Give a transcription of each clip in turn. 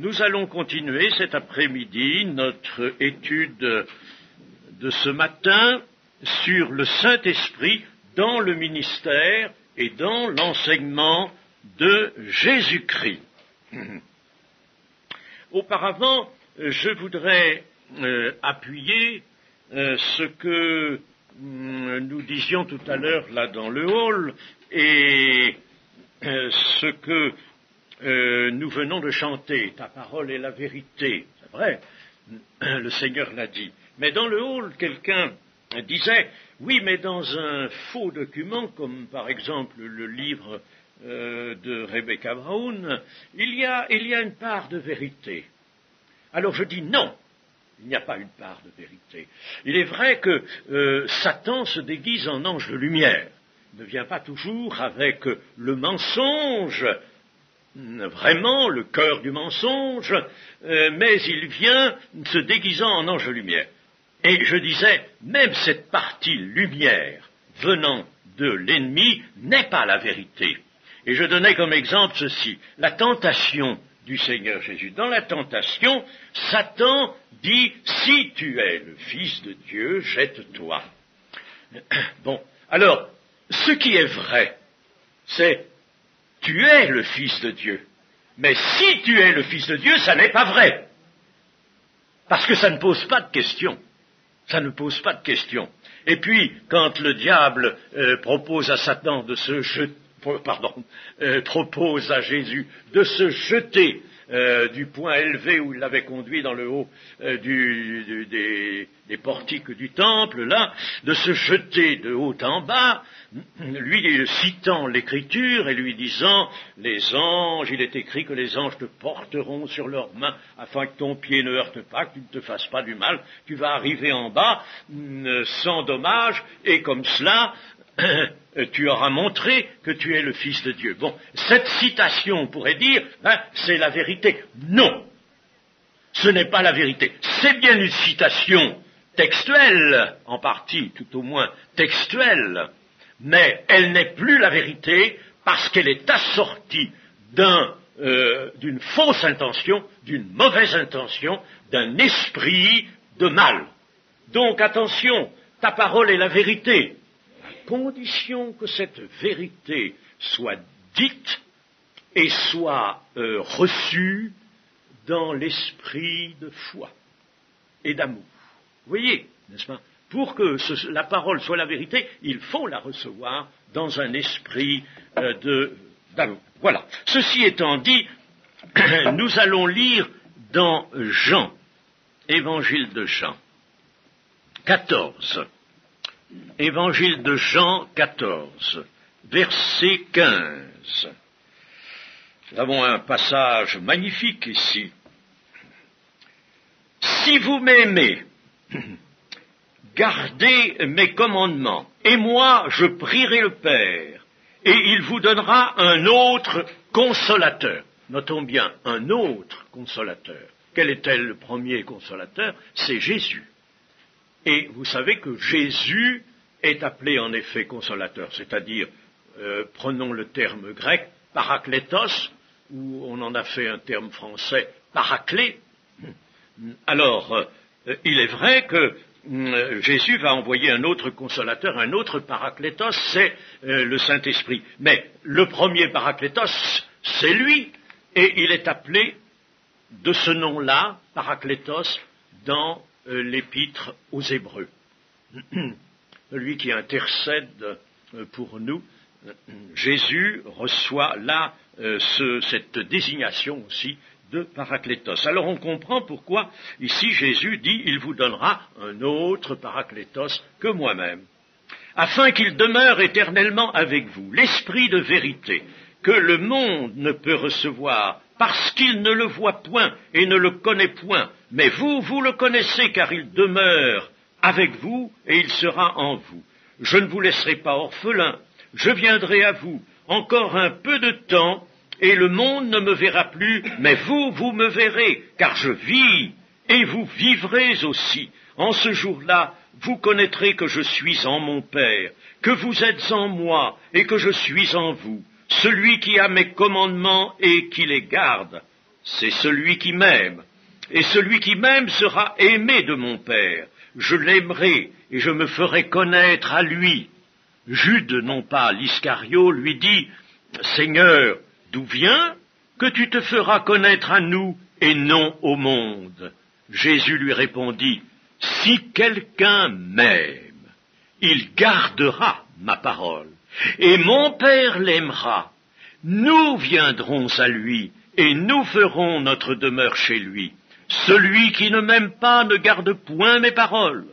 Nous allons continuer cet après-midi notre étude de ce matin sur le Saint-Esprit dans le ministère et dans l'enseignement de Jésus-Christ. Auparavant, je voudrais appuyer ce que nous disions tout à l'heure là dans le hall et ce que nous venons de chanter, ta parole est la vérité. C'est vrai, le Seigneur l'a dit. Mais dans le hall, quelqu'un disait, oui, mais dans un faux document, comme par exemple le livre de Rebecca Brown, il y a une part de vérité. Alors je dis non, il n'y a pas une part de vérité. Il est vrai que Satan se déguise en ange de lumière. Il ne vient pas toujours avec le mensonge, vraiment le cœur du mensonge, mais il vient se déguisant en ange de lumière. Et je disais, même cette partie lumière venant de l'ennemi n'est pas la vérité. Et je donnais comme exemple ceci, la tentation du Seigneur Jésus. Dans la tentation, Satan dit, si tu es le Fils de Dieu, jette-toi. Bon, alors, ce qui est vrai, c'est, tu es le Fils de Dieu. Mais si tu es le Fils de Dieu, ça n'est pas vrai. Parce que ça ne pose pas de question. Ça ne pose pas de question. Et puis, quand le diable propose à Satan de se jeter, propose à Jésus de se jeter du point élevé où il l'avait conduit dans le haut des portiques du temple, là, de se jeter de haut en bas, lui citant l'Écriture et lui disant, les anges, il est écrit que les anges te porteront sur leurs mains afin que ton pied ne heurte pas, que tu ne te fasses pas du mal, tu vas arriver en bas sans dommage, et comme cela, tu auras montré que tu es le Fils de Dieu. Bon, cette citation, on pourrait dire, c'est la vérité. Non, ce n'est pas la vérité. C'est bien une citation textuelle, en partie, tout au moins textuelle, mais elle n'est plus la vérité parce qu'elle est assortie d'une fausse intention, d'une mauvaise intention, d'un esprit de mal. Donc attention, ta parole est la vérité. Condition que cette vérité soit dite et soit reçue dans l'esprit de foi et d'amour. Vous voyez, n'est-ce pas? Pour que la parole soit la vérité, il faut la recevoir dans un esprit d'amour. Voilà. Ceci étant dit, nous allons lire dans Jean, Évangile de Jean, 14. Évangile de Jean 14, verset 15. Nous avons un passage magnifique ici. Si vous m'aimez, gardez mes commandements, et moi je prierai le Père, et il vous donnera un autre consolateur. Notons bien, un autre consolateur. Quel était le premier consolateur? C'est Jésus. Et vous savez que Jésus est appelé en effet consolateur, c'est-à-dire, prenons le terme grec, paraklétos, ou on en a fait un terme français, paraclé. Alors, il est vrai que Jésus va envoyer un autre consolateur, un autre paraklétos, c'est le Saint-Esprit. Mais le premier paraklétos, c'est lui, et il est appelé de ce nom-là, paraklétos, dans l'épître aux Hébreux. Lui qui intercède pour nous, Jésus reçoit là cette désignation aussi de Paraklétos. Alors on comprend pourquoi ici Jésus dit « Il vous donnera un autre Paraklétos que moi-même, afin qu'il demeure éternellement avec vous, l'esprit de vérité, que le monde ne peut recevoir parce qu'il ne le voit point et ne le connaît point. Mais vous, vous le connaissez car il demeure avec vous et il sera en vous. Je ne vous laisserai pas orphelin, je viendrai à vous encore un peu de temps et le monde ne me verra plus, mais vous, vous me verrez, car je vis et vous vivrez aussi. En ce jour-là, vous connaîtrez que je suis en mon Père, que vous êtes en moi et que je suis en vous. Celui qui a mes commandements et qui les garde, c'est celui qui m'aime. Et celui qui m'aime sera aimé de mon Père. Je l'aimerai et je me ferai connaître à lui. Jude, non pas l'Iscario, lui dit, Seigneur, d'où vient que tu te feras connaître à nous et non au monde? Jésus lui répondit, si quelqu'un m'aime, il gardera ma parole, et mon Père l'aimera. Nous viendrons à lui, et nous ferons notre demeure chez lui. Celui qui ne m'aime pas ne garde point mes paroles.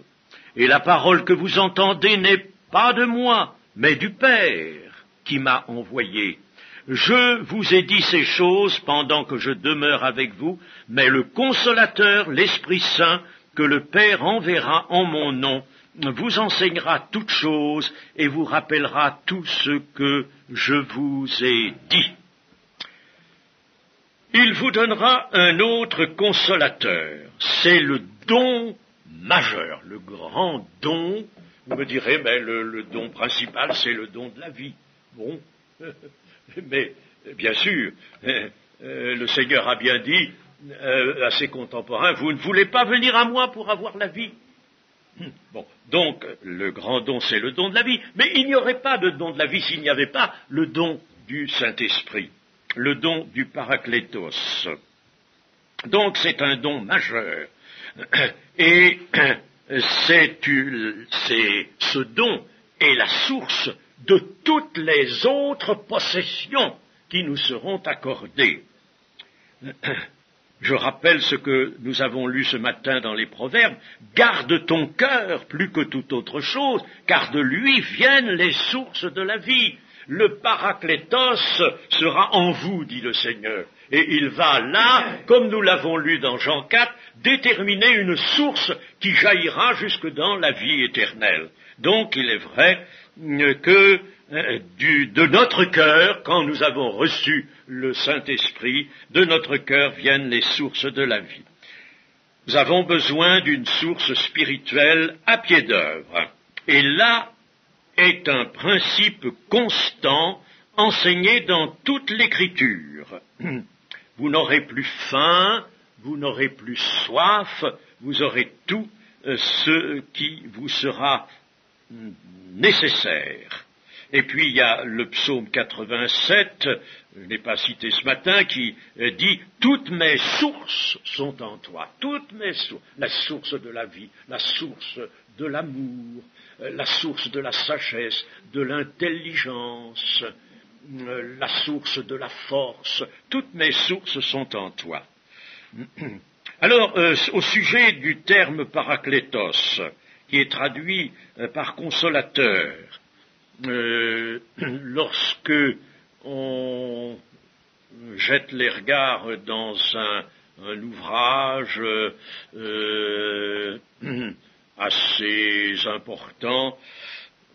Et la parole que vous entendez n'est pas de moi, mais du Père qui m'a envoyé. Je vous ai dit ces choses pendant que je demeure avec vous, mais le Consolateur, l'Esprit Saint, que le Père enverra en mon nom, vous enseignera toutes choses et vous rappellera tout ce que je vous ai dit. Il vous donnera un autre consolateur. C'est le don majeur, le grand don. Vous me direz, mais le don principal, c'est le don de la vie. Bon, mais bien sûr, le Seigneur a bien dit à ses contemporains, vous ne voulez pas venir à moi pour avoir la vie. Bon, donc le grand don, c'est le don de la vie. Mais il n'y aurait pas de don de la vie s'il n'y avait pas le don du Saint-Esprit, le don du Paraklétos. Donc c'est un don majeur. Et ce don est la source de toutes les autres possessions qui nous seront accordées. Je rappelle ce que nous avons lu ce matin dans les Proverbes. Garde ton cœur plus que toute autre chose, car de lui viennent les sources de la vie. Le Paraklétos sera en vous, dit le Seigneur, et il va là, comme nous l'avons lu dans Jean 4, déterminer une source qui jaillira jusque dans la vie éternelle. Donc il est vrai que de notre cœur, quand nous avons reçu le Saint-Esprit, de notre cœur viennent les sources de la vie. Nous avons besoin d'une source spirituelle à pied d'œuvre. Et là est un principe constant enseigné dans toute l'Écriture. Vous n'aurez plus faim, vous n'aurez plus soif, vous aurez tout ce qui vous sera nécessaire. Et puis il y a le psaume 87, je n'ai pas cité ce matin, qui dit « Toutes mes sources sont en toi, toutes mes sources, la source de la vie, la source de l'amour, la source de la sagesse, de l'intelligence, la source de la force, toutes mes sources sont en toi. » Alors, au sujet du terme paraklétos, qui est traduit par consolateur, lorsque on jette les regards dans un ouvrage assez important,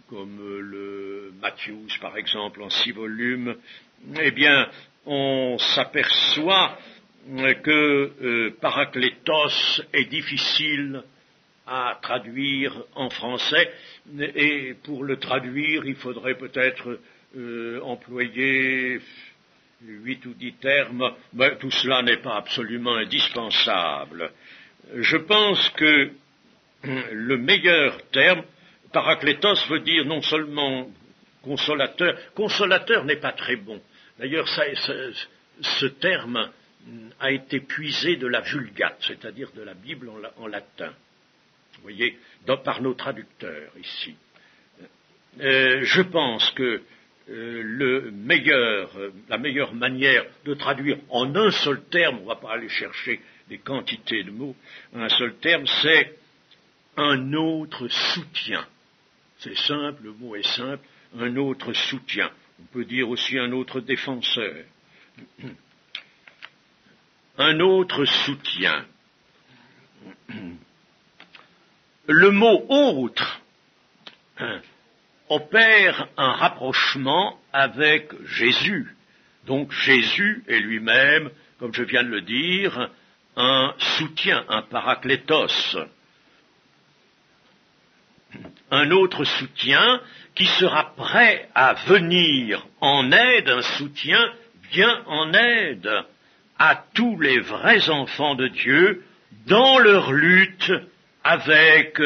comme le Matthius par exemple en 6 volumes, eh bien on s'aperçoit que paraklétos est difficile à traduire en français, et pour le traduire, il faudrait peut-être employer 8 ou 10 termes, mais tout cela n'est pas absolument indispensable. Je pense que le meilleur terme, paraklétos veut dire non seulement consolateur, consolateur n'est pas très bon. D'ailleurs, ce terme a été puisé de la Vulgate, c'est-à-dire de la Bible en latin. Vous voyez, par nos traducteurs ici. Je pense que la meilleure manière de traduire en un seul terme, on ne va pas aller chercher des quantités de mots, un seul terme, c'est un autre soutien. C'est simple, le mot est simple, un autre soutien. On peut dire aussi un autre défenseur. Un autre soutien. Le mot « autre » opère un rapprochement avec Jésus. Donc Jésus est lui-même, comme je viens de le dire, un soutien, un paraklétos. Un autre soutien qui sera prêt à venir en aide, un soutien vient en aide à tous les vrais enfants de Dieu dans leur lutte avec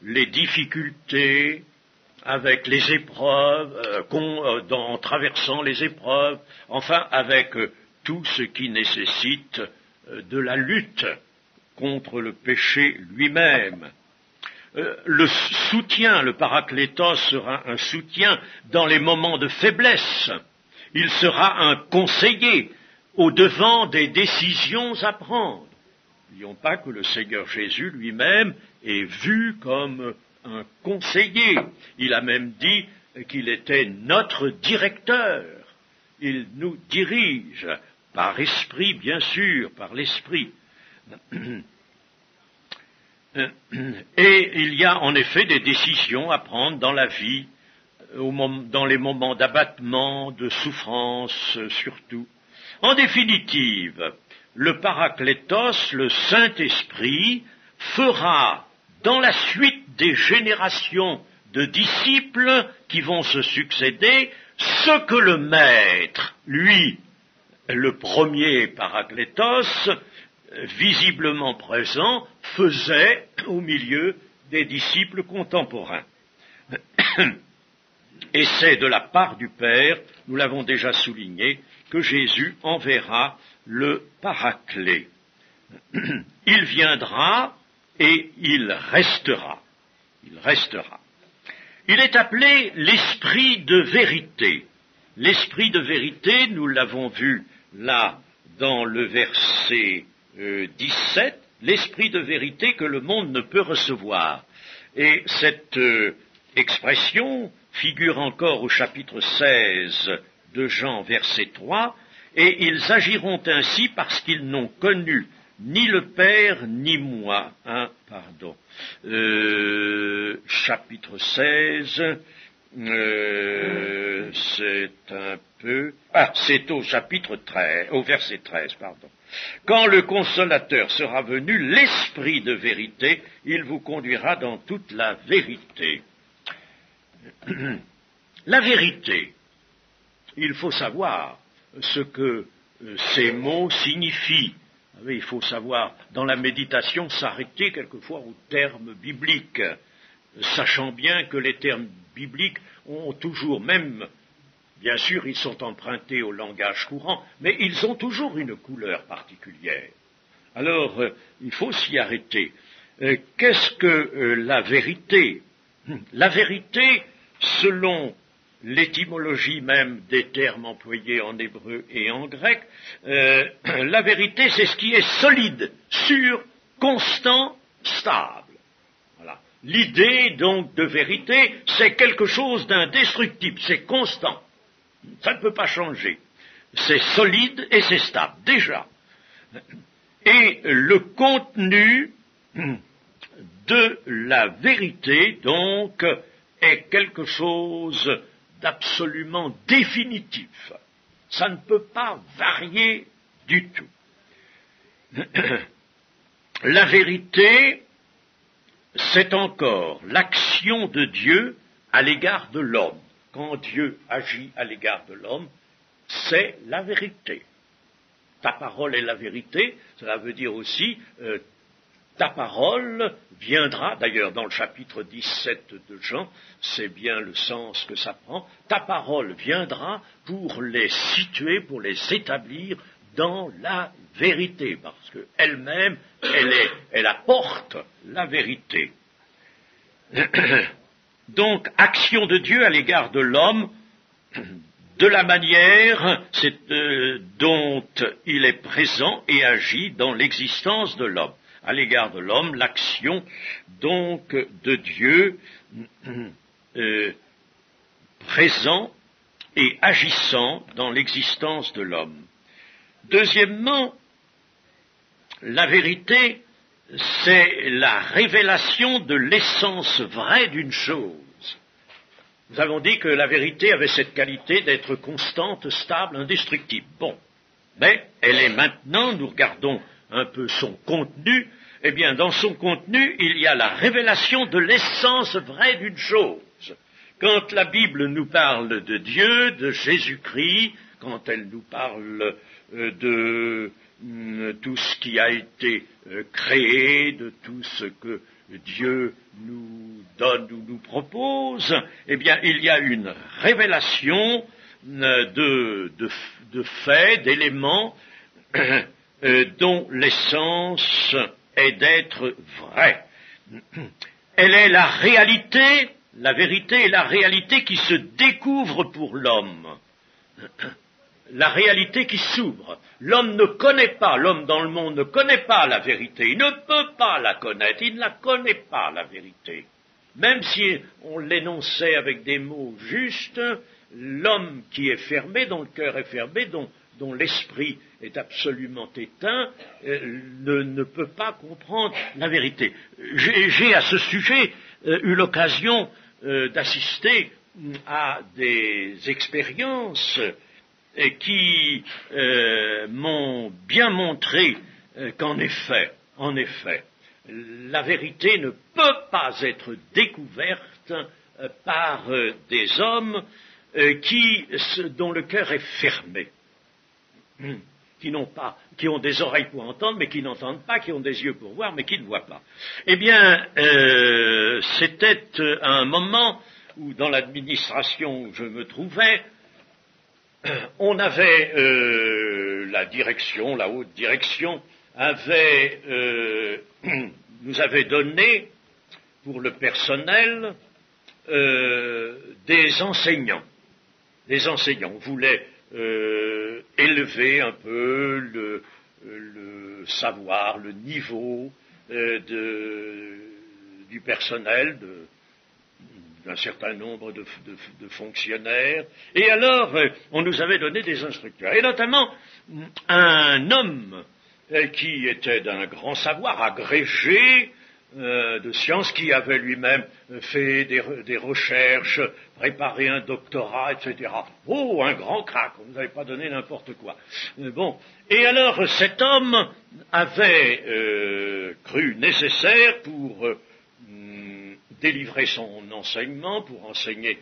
les difficultés, avec les épreuves, en traversant les épreuves, enfin avec tout ce qui nécessite de la lutte contre le péché lui-même. Le soutien, le paraklétos sera un soutien dans les moments de faiblesse. Il sera un conseiller au-devant des décisions à prendre. N'oublions pas que le Seigneur Jésus lui-même est vu comme un conseiller. Il a même dit qu'il était notre directeur. Il nous dirige par esprit, bien sûr, par l'esprit. Et il y a en effet des décisions à prendre dans la vie, dans les moments d'abattement, de souffrance surtout. En définitive, le Paraklétos, le Saint-Esprit, fera dans la suite des générations de disciples qui vont se succéder ce que le Maître, lui, le premier Paraklétos, visiblement présent, faisait au milieu des disciples contemporains. Et c'est de la part du Père, nous l'avons déjà souligné, que Jésus enverra le Paraclet. Il viendra et il restera. Il restera. Il est appelé l'Esprit de vérité. L'Esprit de vérité, nous l'avons vu là dans le verset 17, l'Esprit de vérité que le monde ne peut recevoir. Et cette expression figure encore au chapitre 16 de Jean, verset 3, et ils agiront ainsi parce qu'ils n'ont connu ni le Père ni moi. Chapitre 16, c'est un peu... c'est au chapitre 13, au verset 13, pardon. Quand le Consolateur sera venu, l'Esprit de vérité, il vous conduira dans toute la vérité. La vérité, il faut savoir ce que ces mots signifient. Il faut savoir, dans la méditation, s'arrêter quelquefois aux termes bibliques, sachant bien que les termes bibliques ont toujours, même, bien sûr, ils sont empruntés au langage courant, mais ils ont toujours une couleur particulière. Alors, il faut s'y arrêter. Qu'est-ce que la vérité? La vérité, selon l'étymologie même des termes employés en hébreu et en grec, la vérité, c'est ce qui est solide, sûr, constant, stable. Voilà. L'idée, donc, de vérité, c'est quelque chose d'indestructible, c'est constant. Ça ne peut pas changer. C'est solide et c'est stable, déjà. Et le contenu de la vérité, donc, est quelque chose d'absolument définitif. Ça ne peut pas varier du tout. La vérité, c'est encore l'action de Dieu à l'égard de l'homme. Quand Dieu agit à l'égard de l'homme, c'est la vérité. Ta parole est la vérité, cela veut dire aussi ta parole viendra, d'ailleurs dans le chapitre 17 de Jean, c'est bien le sens que ça prend, ta parole viendra pour les situer, pour les établir dans la vérité, parce qu'elle-même, elle apporte la vérité. Donc, action de Dieu à l'égard de l'homme, de la manière dont il est présent et agit dans l'existence de l'homme. À l'égard de l'homme, l'action donc de Dieu présent et agissant dans l'existence de l'homme. Deuxièmement, la vérité, c'est la révélation de l'essence vraie d'une chose. Nous avons dit que la vérité avait cette qualité d'être constante, stable, indestructible. Bon, mais elle est maintenant, nous regardons un peu son contenu, eh bien, dans son contenu, il y a la révélation de l'essence vraie d'une chose. Quand la Bible nous parle de Dieu, de Jésus-Christ, quand elle nous parle tout ce qui a été créé, de tout ce que Dieu nous donne ou nous propose, eh bien, il y a une révélation de faits, d'éléments dont l'essence est d'être vraie. Elle est la réalité, la vérité est la réalité qui se découvre pour l'homme. La réalité qui s'ouvre. L'homme ne connaît pas, l'homme dans le monde ne connaît pas la vérité, il ne peut pas la connaître, il ne la connaît pas, la vérité. Même si on l'énonçait avec des mots justes, l'homme qui est fermé, dont le cœur est fermé, dont l'esprit est absolument éteint, ne peut pas comprendre la vérité. J'ai à ce sujet eu l'occasion d'assister à des expériences qui m'ont bien montré qu'en effet, la vérité ne peut pas être découverte par des hommes dont le cœur est fermé, qui ont des oreilles pour entendre, mais qui n'entendent pas, qui ont des yeux pour voir, mais qui ne voient pas. Eh bien, c'était un moment où, dans l'administration où je me trouvais, on avait la direction, la haute direction, nous avait donné pour le personnel des enseignants. Des enseignants. On voulait élever un peu le savoir, le niveau du personnel, d'un certain nombre de fonctionnaires, et alors on nous avait donné des instructeurs, et notamment un homme qui était d'un grand savoir, agrégé de sciences, qui avait lui-même fait des recherches, préparé un doctorat, etc. Oh, un grand crack, on ne nous avait pas donné n'importe quoi. Bon, et alors cet homme avait cru nécessaire pour délivrer son enseignement, pour enseigner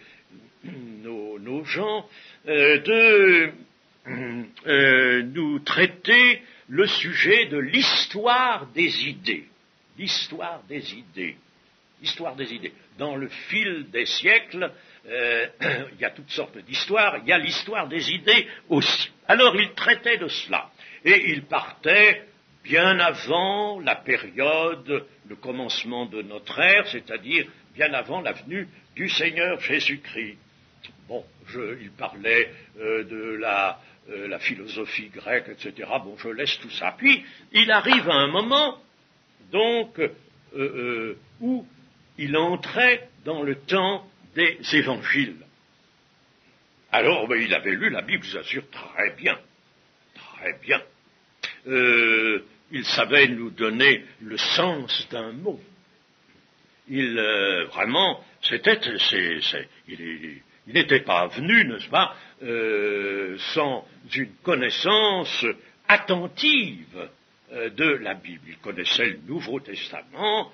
nos gens, de nous traiter le sujet de l'histoire des idées. L'histoire des idées. L'histoire des idées. Dans le fil des siècles, il y a toutes sortes d'histoires, il y a l'histoire des idées aussi. Alors il traitait de cela, et il partait bien avant la période, le commencement de notre ère, c'est-à-dire bien avant la venue du Seigneur Jésus-Christ. Bon, il parlait de la philosophie grecque, etc. Bon, je laisse tout ça. Puis, il arrive à un moment, donc, où il entrait dans le temps des évangiles. Alors, il avait lu la Bible, je vous assure, très bien. Très bien. Il savait nous donner le sens d'un mot. Vraiment, il n'était pas venu, n'est-ce pas, sans une connaissance attentive de la Bible. Il connaissait le Nouveau Testament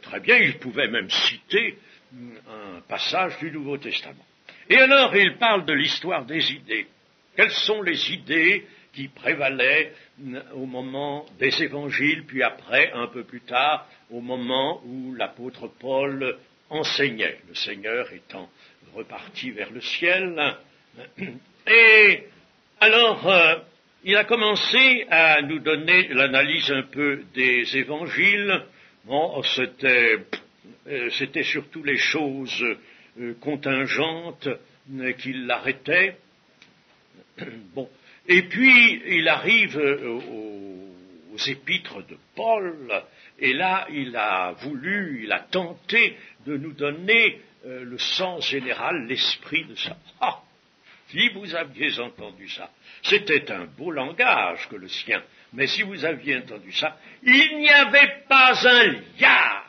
très bien, il pouvait même citer un passage du Nouveau Testament. Et alors, il parle de l'histoire des idées. Quelles sont les idées qui prévalait au moment des évangiles, puis après, un peu plus tard, au moment où l'apôtre Paul enseignait, le Seigneur étant reparti vers le ciel. Et alors, il a commencé à nous donner l'analyse un peu des évangiles. Bon, c'était surtout les choses contingentes qui l'arrêtaient. Bon. Et puis, il arrive aux épîtres de Paul, et là, il a tenté de nous donner le sens général, l'esprit de ça. Ah, si vous aviez entendu ça, c'était un beau langage que le sien, mais si vous aviez entendu ça, il n'y avait pas un liard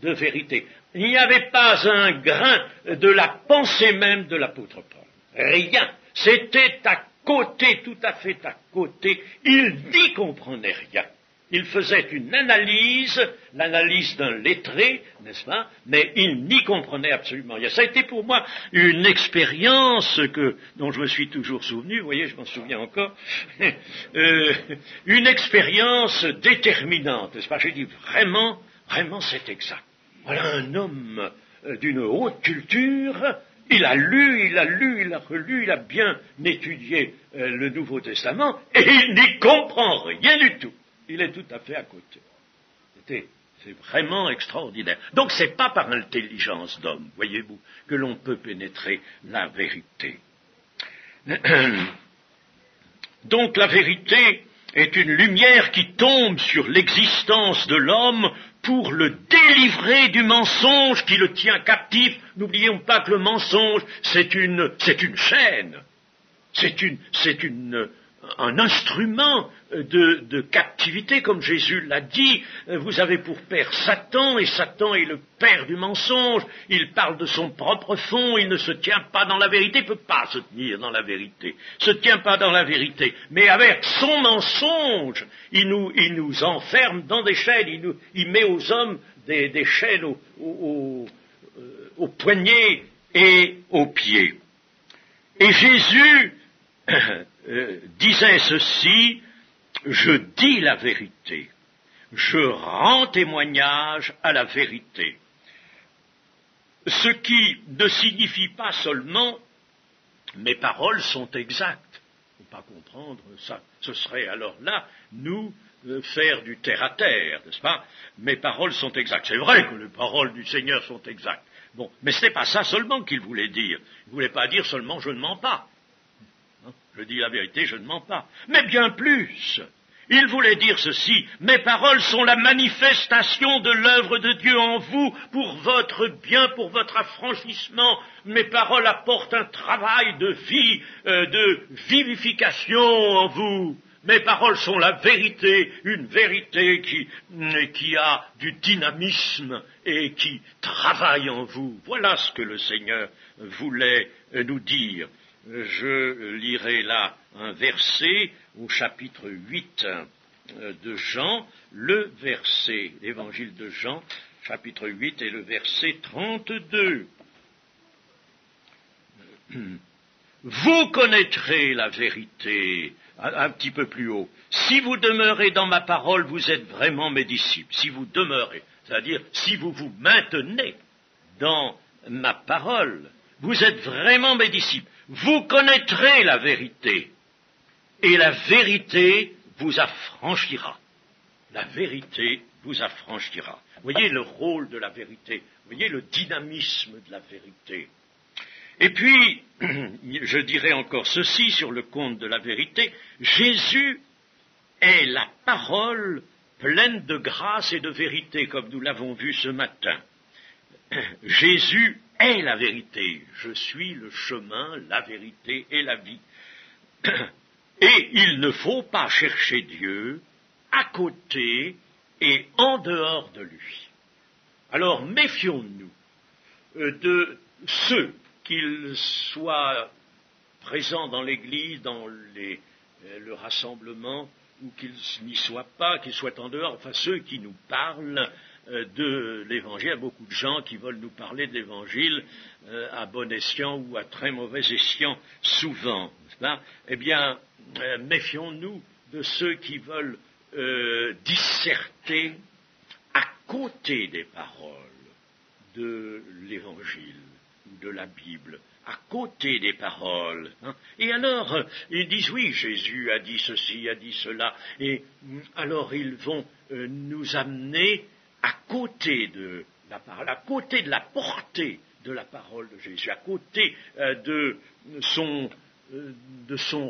de vérité, il n'y avait pas un grain de la pensée même de l'apôtre Paul. Rien. C'était à côté, tout à fait à côté. Il n'y comprenait rien. Il faisait une analyse, l'analyse d'un lettré, n'est-ce pas, mais il n'y comprenait absolument rien. Ça a été pour moi une expérience dont je me suis toujours souvenu, vous voyez, je m'en souviens encore, une expérience déterminante, n'est-ce pas. J'ai dit vraiment, c'est exact. Voilà un homme d'une haute culture. Il a lu, il a relu, il a bien étudié le Nouveau Testament, et il n'y comprend rien du tout. Il est tout à fait à côté. C'est vraiment extraordinaire. Donc c'est pas par l'intelligence d'homme, voyez-vous, que l'on peut pénétrer la vérité. Donc la vérité est une lumière qui tombe sur l'existence de l'homme pour le délivrer du mensonge qui le tient captif. N'oublions pas que le mensonge, c'est une chaîne, c'est un instrument de captivité, comme Jésus l'a dit. Vous avez pour père Satan, et Satan est le père du mensonge. Il parle de son propre fond, il ne se tient pas dans la vérité, il ne peut pas se tenir dans la vérité, se tient pas dans la vérité. Mais avec son mensonge, il nous enferme dans des chaînes, il met aux hommes des chaînes aux poignets et aux pieds. Et Jésus disait ceci: je dis la vérité, je rends témoignage à la vérité. Ce qui ne signifie pas seulement mes paroles sont exactes. Il ne faut pas comprendre ça. Ce serait alors là, nous, faire du terre à terre, n'est-ce pas? Mes paroles sont exactes. C'est vrai que les paroles du Seigneur sont exactes. Bon, mais ce n'est pas ça seulement qu'il voulait dire. Il ne voulait pas dire seulement je ne mens pas. Je dis la vérité, je ne mens pas. Mais bien plus, il voulait dire ceci: mes paroles sont la manifestation de l'œuvre de Dieu en vous, pour votre bien, pour votre affranchissement. Mes paroles apportent un travail de vie, de vivification en vous. Mes paroles sont la vérité, une vérité qui a du dynamisme et qui travaille en vous. Voilà ce que le Seigneur voulait nous dire. Je lirai là un verset au chapitre 8 de Jean, le verset, l'évangile de Jean, chapitre 8 et le verset 32. Vous connaîtrez la vérité, un petit peu plus haut. Si vous demeurez dans ma parole, vous êtes vraiment mes disciples. Si vous demeurez, c'est-à-dire si vous vous maintenez dans ma parole, vous êtes vraiment mes disciples. Vous connaîtrez la vérité, et la vérité vous affranchira. La vérité vous affranchira. Voyez le rôle de la vérité, voyez le dynamisme de la vérité. Et puis, je dirais encore ceci sur le compte de la vérité: Jésus est la parole pleine de grâce et de vérité, comme nous l'avons vu ce matin. Jésus est la vérité. Je suis le chemin, la vérité et la vie. Et il ne faut pas chercher Dieu à côté et en dehors de lui. Alors méfions-nous de ceux, qu'ils soient présents dans l'Église, dans le rassemblement, ou qu'ils n'y soient pas, qu'ils soient en dehors, enfin ceux qui nous parlent de l'Évangile. Il y a beaucoup de gens qui veulent nous parler de l'Évangile à bon escient ou à très mauvais escient, souvent. Eh bien, méfions-nous de ceux qui veulent disserter à côté des paroles de l'Évangile ou de la Bible, à côté des paroles. Et alors, ils disent, oui, Jésus a dit ceci, a dit cela, et alors ils vont nous amener à côté de la parole, à côté de la portée de la parole de Jésus, à côté de son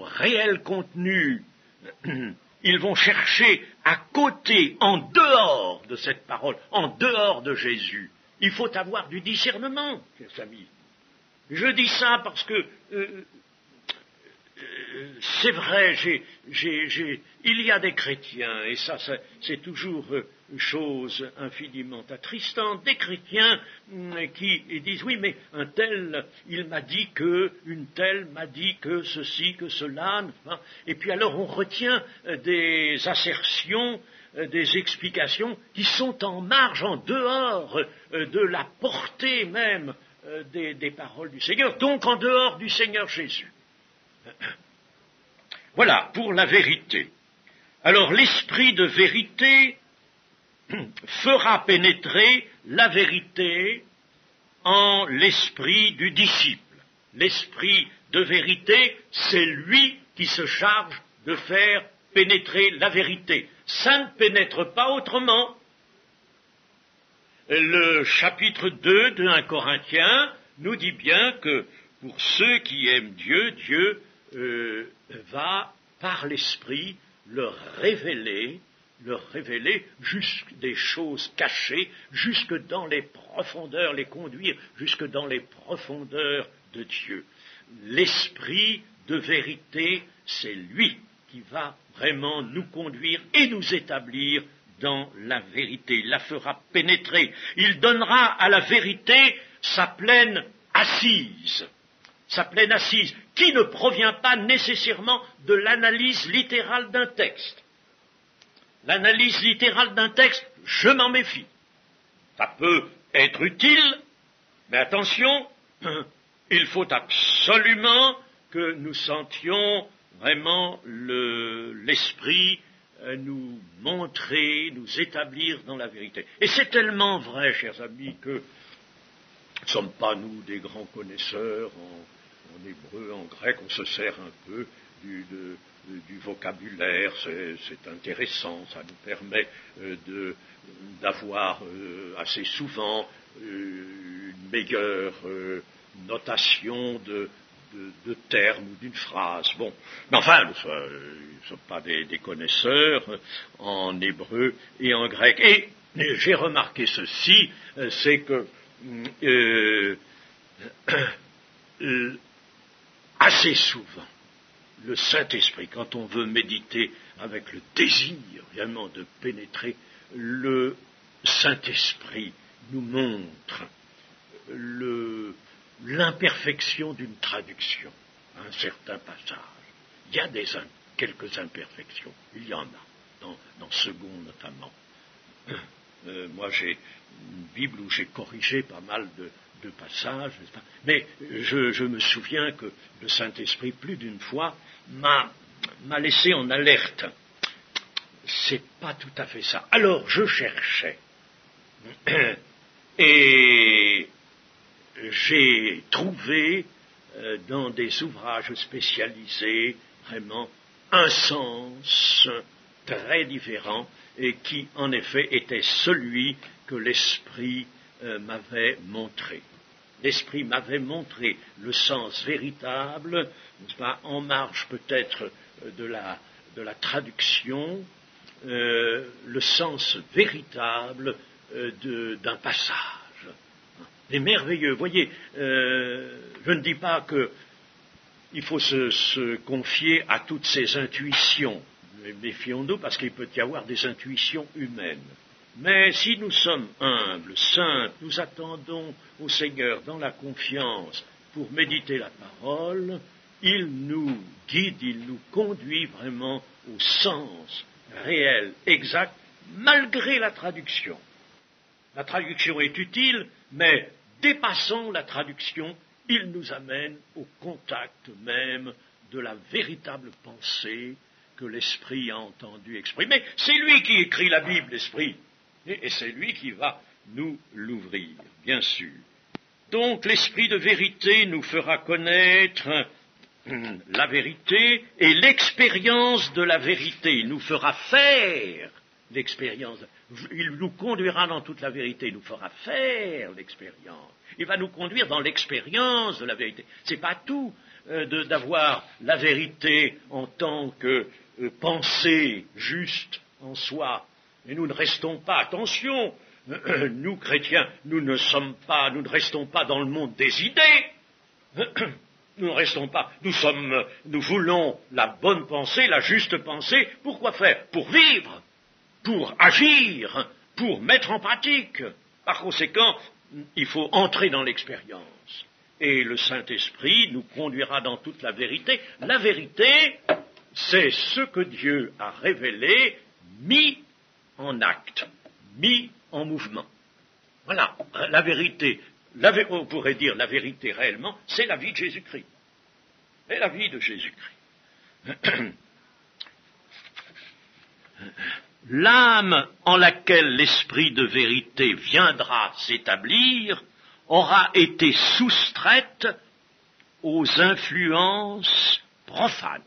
réel contenu. Ils vont chercher à côté, en dehors de cette parole, en dehors de Jésus. Il faut avoir du discernement, chers amis. Je dis ça parce que c'est vrai, il y a des chrétiens, et ça c'est toujours une chose infiniment attristante, des chrétiens qui disent, oui, mais un tel, il m'a dit que, une telle m'a dit que ceci, que cela, et puis alors on retient des assertions des explications qui sont en marge, en dehors de la portée même des paroles du Seigneur, donc en dehors du Seigneur Jésus. Voilà, pour la vérité. Alors, l'esprit de vérité fera pénétrer la vérité en l'esprit du disciple. L'esprit de vérité, c'est lui qui se charge de faire pénétrer la vérité. Ça ne pénètre pas autrement. Le chapitre 2 de 1 Corinthiens nous dit bien que pour ceux qui aiment Dieu, Dieu va, par l'Esprit, leur révéler jusque des choses cachées, jusque dans les profondeurs, les conduire jusque dans les profondeurs de Dieu. L'Esprit de vérité, c'est lui qui va vraiment nous conduire et nous établir dans la vérité. Il la fera pénétrer. Il donnera à la vérité sa pleine assise, qui ne provient pas nécessairement de l'analyse littérale d'un texte. L'analyse littérale d'un texte, je m'en méfie. Ça peut être utile, mais attention, il faut absolument que nous sentions vraiment l'esprit nous montrer, nous établir dans la vérité. Et c'est tellement vrai, chers amis, que nous ne sommes pas, nous, des grands connaisseurs en hébreu, en grec, on se sert un peu du vocabulaire, c'est intéressant, ça nous permet d'avoir assez souvent une meilleure notation de termes ou d'une phrase. Bon, mais enfin, nous ne sommes pas des connaisseurs en hébreu et en grec. Et j'ai remarqué ceci, c'est que assez souvent, le Saint-Esprit, quand on veut méditer avec le désir vraiment de pénétrer, le Saint-Esprit nous montre l'imperfection d'une traduction à un certain passage. Il y a quelques imperfections, il y en a, dans Second notamment. Moi j'ai une Bible où j'ai corrigé pas mal de passages, mais je me souviens que le Saint-Esprit, plus d'une fois, m'a laissé en alerte. C'est pas tout à fait ça. Alors je cherchais, et j'ai trouvé dans des ouvrages spécialisés vraiment un sens très différent et qui en effet était celui que l'Esprit m'avait montré. L'Esprit m'avait montré le sens véritable, en marge peut-être de la traduction, le sens véritable d'un passage. C'est merveilleux. Vous voyez, je ne dis pas qu'il faut se confier à toutes ces intuitions. Méfions-nous parce qu'il peut y avoir des intuitions humaines. Mais si nous sommes humbles, simples, nous attendons au Seigneur dans la confiance pour méditer la parole, il nous guide, il nous conduit vraiment au sens réel, exact, malgré la traduction. La traduction est utile, mais dépassant la traduction, il nous amène au contact même de la véritable pensée que l'Esprit a entendu exprimer. C'est lui qui écrit la Bible, l'Esprit, et c'est lui qui va nous l'ouvrir, bien sûr. Donc l'Esprit de vérité nous fera connaître la vérité et l'expérience de la vérité. Il nous fera faire l'expérience. Il nous conduira dans toute la vérité, il nous fera faire l'expérience. Il va nous conduire dans l'expérience de la vérité. Ce n'est pas tout d'avoir la vérité en tant que pensée juste en soi. Et nous ne restons pas, attention, nous chrétiens, nous ne restons pas dans le monde des idées. Nous ne restons pas, nous voulons la bonne pensée, la juste pensée. Pourquoi faire? Pour vivre, pour agir, pour mettre en pratique. Par conséquent, il faut entrer dans l'expérience. Et le Saint-Esprit nous conduira dans toute la vérité. La vérité, c'est ce que Dieu a révélé, mis en acte, mis en mouvement. Voilà, la vérité, on pourrait dire la vérité réellement, c'est la vie de Jésus-Christ. C'est la vie de Jésus-Christ. L'âme en laquelle l'esprit de vérité viendra s'établir aura été soustraite aux influences profanes.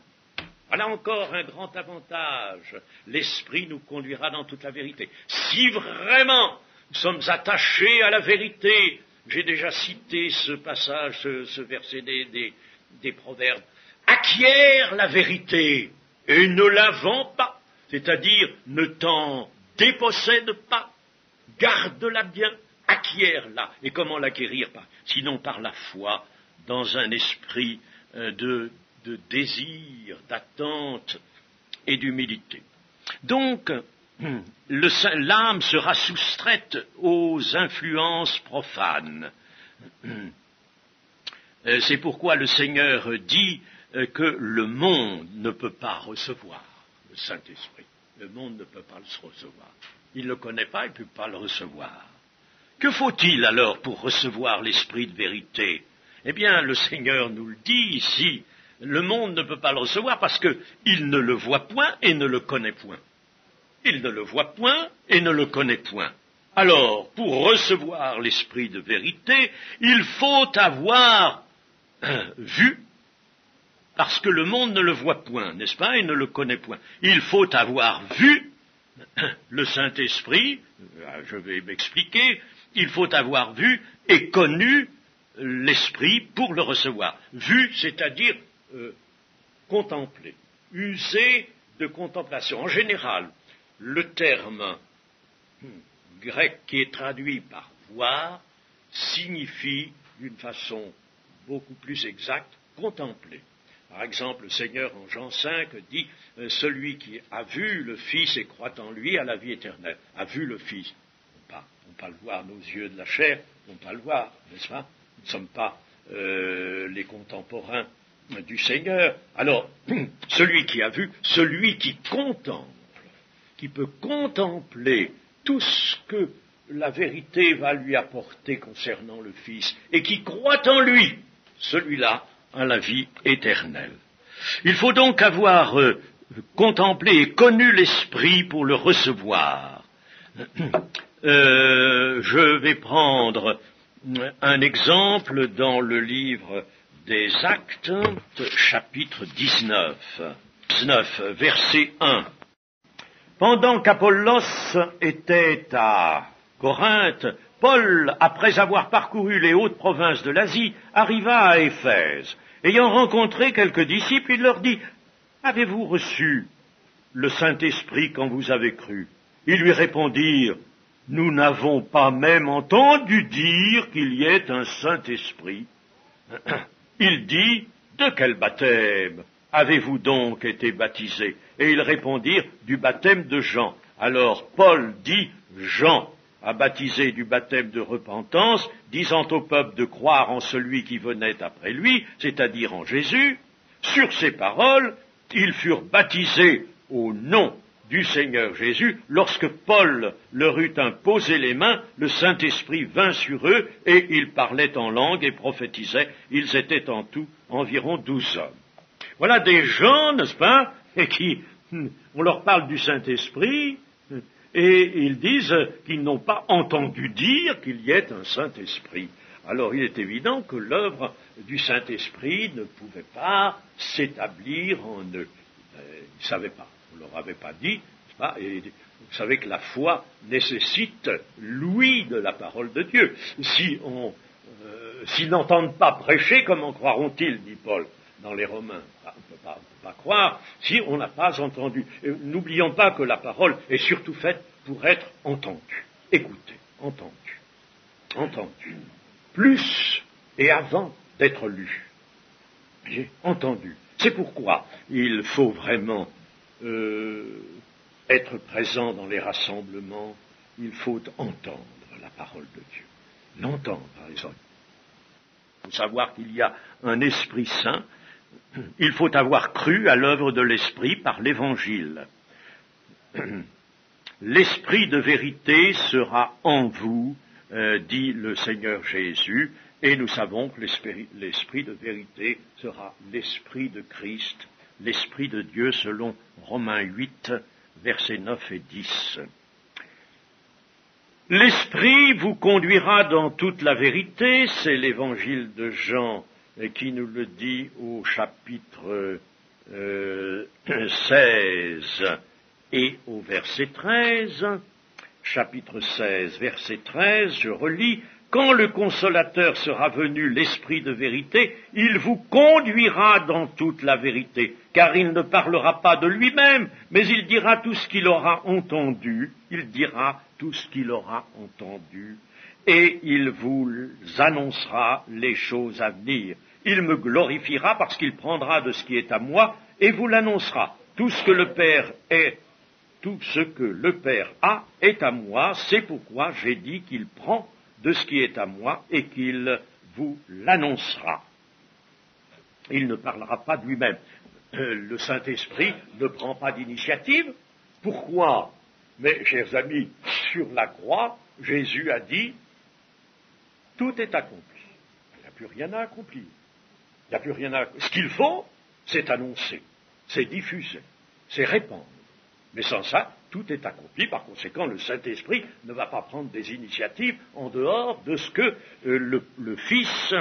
Voilà encore un grand avantage. L'esprit nous conduira dans toute la vérité. Si vraiment nous sommes attachés à la vérité, j'ai déjà cité ce passage, ce verset des Proverbes, acquiert la vérité et ne la vends pas, c'est-à-dire ne t'en dépossède pas, garde-la bien, acquiert-la. Et comment l'acquérir? Sinon par la foi, dans un esprit de désir, d'attente et d'humilité. Donc, l'âme sera soustraite aux influences profanes. C'est pourquoi le Seigneur dit que le monde ne peut pas recevoir le Saint-Esprit. Le monde ne peut pas le recevoir. Il ne le connaît pas, il ne peut pas le recevoir. Que faut-il alors pour recevoir l'Esprit de vérité? Eh bien, le Seigneur nous le dit ici. Le monde ne peut pas le recevoir parce qu'il ne le voit point et ne le connaît point. Il ne le voit point et ne le connaît point. Alors, pour recevoir l'Esprit de vérité, il faut avoir vu, parce que le monde ne le voit point, n'est-ce pas, et ne le connaît point. Il faut avoir vu le Saint-Esprit, je vais m'expliquer, il faut avoir vu et connu l'Esprit pour le recevoir. Vu, c'est-à-dire contempler, user de contemplation. En général, le terme grec qui est traduit par voir signifie d'une façon beaucoup plus exacte contempler. Par exemple, le Seigneur en Jean 5 dit « Celui qui a vu le Fils et croit en lui a la vie éternelle. » A vu le Fils. On ne peut pas le voir nos yeux de la chair, on ne peut pas le voir, n'est-ce pas? Nous ne sommes pas les contemporains du Seigneur. Alors, celui qui a vu, celui qui contemple, qui peut contempler tout ce que la vérité va lui apporter concernant le Fils, et qui croit en lui, celui-là a la vie éternelle. Il faut donc avoir contemplé et connu l'Esprit pour le recevoir. Je vais prendre un exemple dans le livre des Actes, chapitre 19, verset 1. Pendant qu'Apollos était à Corinthe, Paul, après avoir parcouru les hautes provinces de l'Asie, arriva à Éphèse. Ayant rencontré quelques disciples, il leur dit « Avez-vous reçu le Saint-Esprit quand vous avez cru ?» Ils lui répondirent « Nous n'avons pas même entendu dire qu'il y ait un Saint-Esprit. » Il dit « De quel baptême avez-vous donc été baptisés ?» Et ils répondirent « Du baptême de Jean. » Alors Paul dit « Jean a baptisé du baptême de repentance, disant au peuple de croire en celui qui venait après lui, c'est-à-dire en Jésus. Sur ces paroles, ils furent baptisés au nom du Seigneur Jésus. Lorsque Paul leur eut imposé les mains, le Saint-Esprit vint sur eux et ils parlaient en langue et prophétisaient. Ils étaient en tout environ 12 hommes. Voilà des gens, n'est-ce pas, et on leur parle du Saint-Esprit, et ils disent qu'ils n'ont pas entendu dire qu'il y ait un Saint-Esprit. Alors il est évident que l'œuvre du Saint-Esprit ne pouvait pas s'établir en eux. Ils ne savaient pas, on ne leur avait pas dit, n'est-ce pas, et vous savez que la foi nécessite l'ouïe de la parole de Dieu. S'ils n'entendent pas prêcher, comment croiront-ils, dit Paul dans les Romains. On ne peut pas croire si on n'a pas entendu. Et n'oublions pas que la parole est surtout faite pour être entendue. Écoutez, entendue. Plus et avant d'être lue. J'ai entendu. C'est pourquoi il faut vraiment être présent dans les rassemblements. Il faut entendre la parole de Dieu. L'entendre, par exemple. Il faut savoir qu'il y a un Esprit Saint. Il faut avoir cru à l'œuvre de l'Esprit par l'Évangile. l'esprit de vérité sera en vous, dit le Seigneur Jésus, et nous savons que l'esprit de vérité sera l'esprit de Christ, l'esprit de Dieu selon Romains 8, versets 9 et 10. L'esprit vous conduira dans toute la vérité, c'est l'évangile de Jean qui nous le dit au chapitre 16 et au verset 13. Chapitre 16, verset 13, je relis: quand le Consolateur sera venu, l'Esprit de vérité, il vous conduira dans toute la vérité, car il ne parlera pas de lui-même, mais il dira tout ce qu'il aura entendu, et il vous annoncera les choses à venir. Il me glorifiera parce qu'il prendra de ce qui est à moi et vous l'annoncera. Tout ce que le Père a est à moi, c'est pourquoi j'ai dit qu'il prend de ce qui est à moi et qu'il vous l'annoncera. Il ne parlera pas de lui-même. Le Saint-Esprit ne prend pas d'initiative. Pourquoi? Mais, chers amis, sur la croix, Jésus a dit, tout est accompli. Il n'y a plus rien à accomplir. Ce qu'il faut, c'est annoncer, c'est diffuser, c'est répandre. Mais sans ça, tout est accompli. Par conséquent, le Saint-Esprit ne va pas prendre des initiatives en dehors de ce que le Fils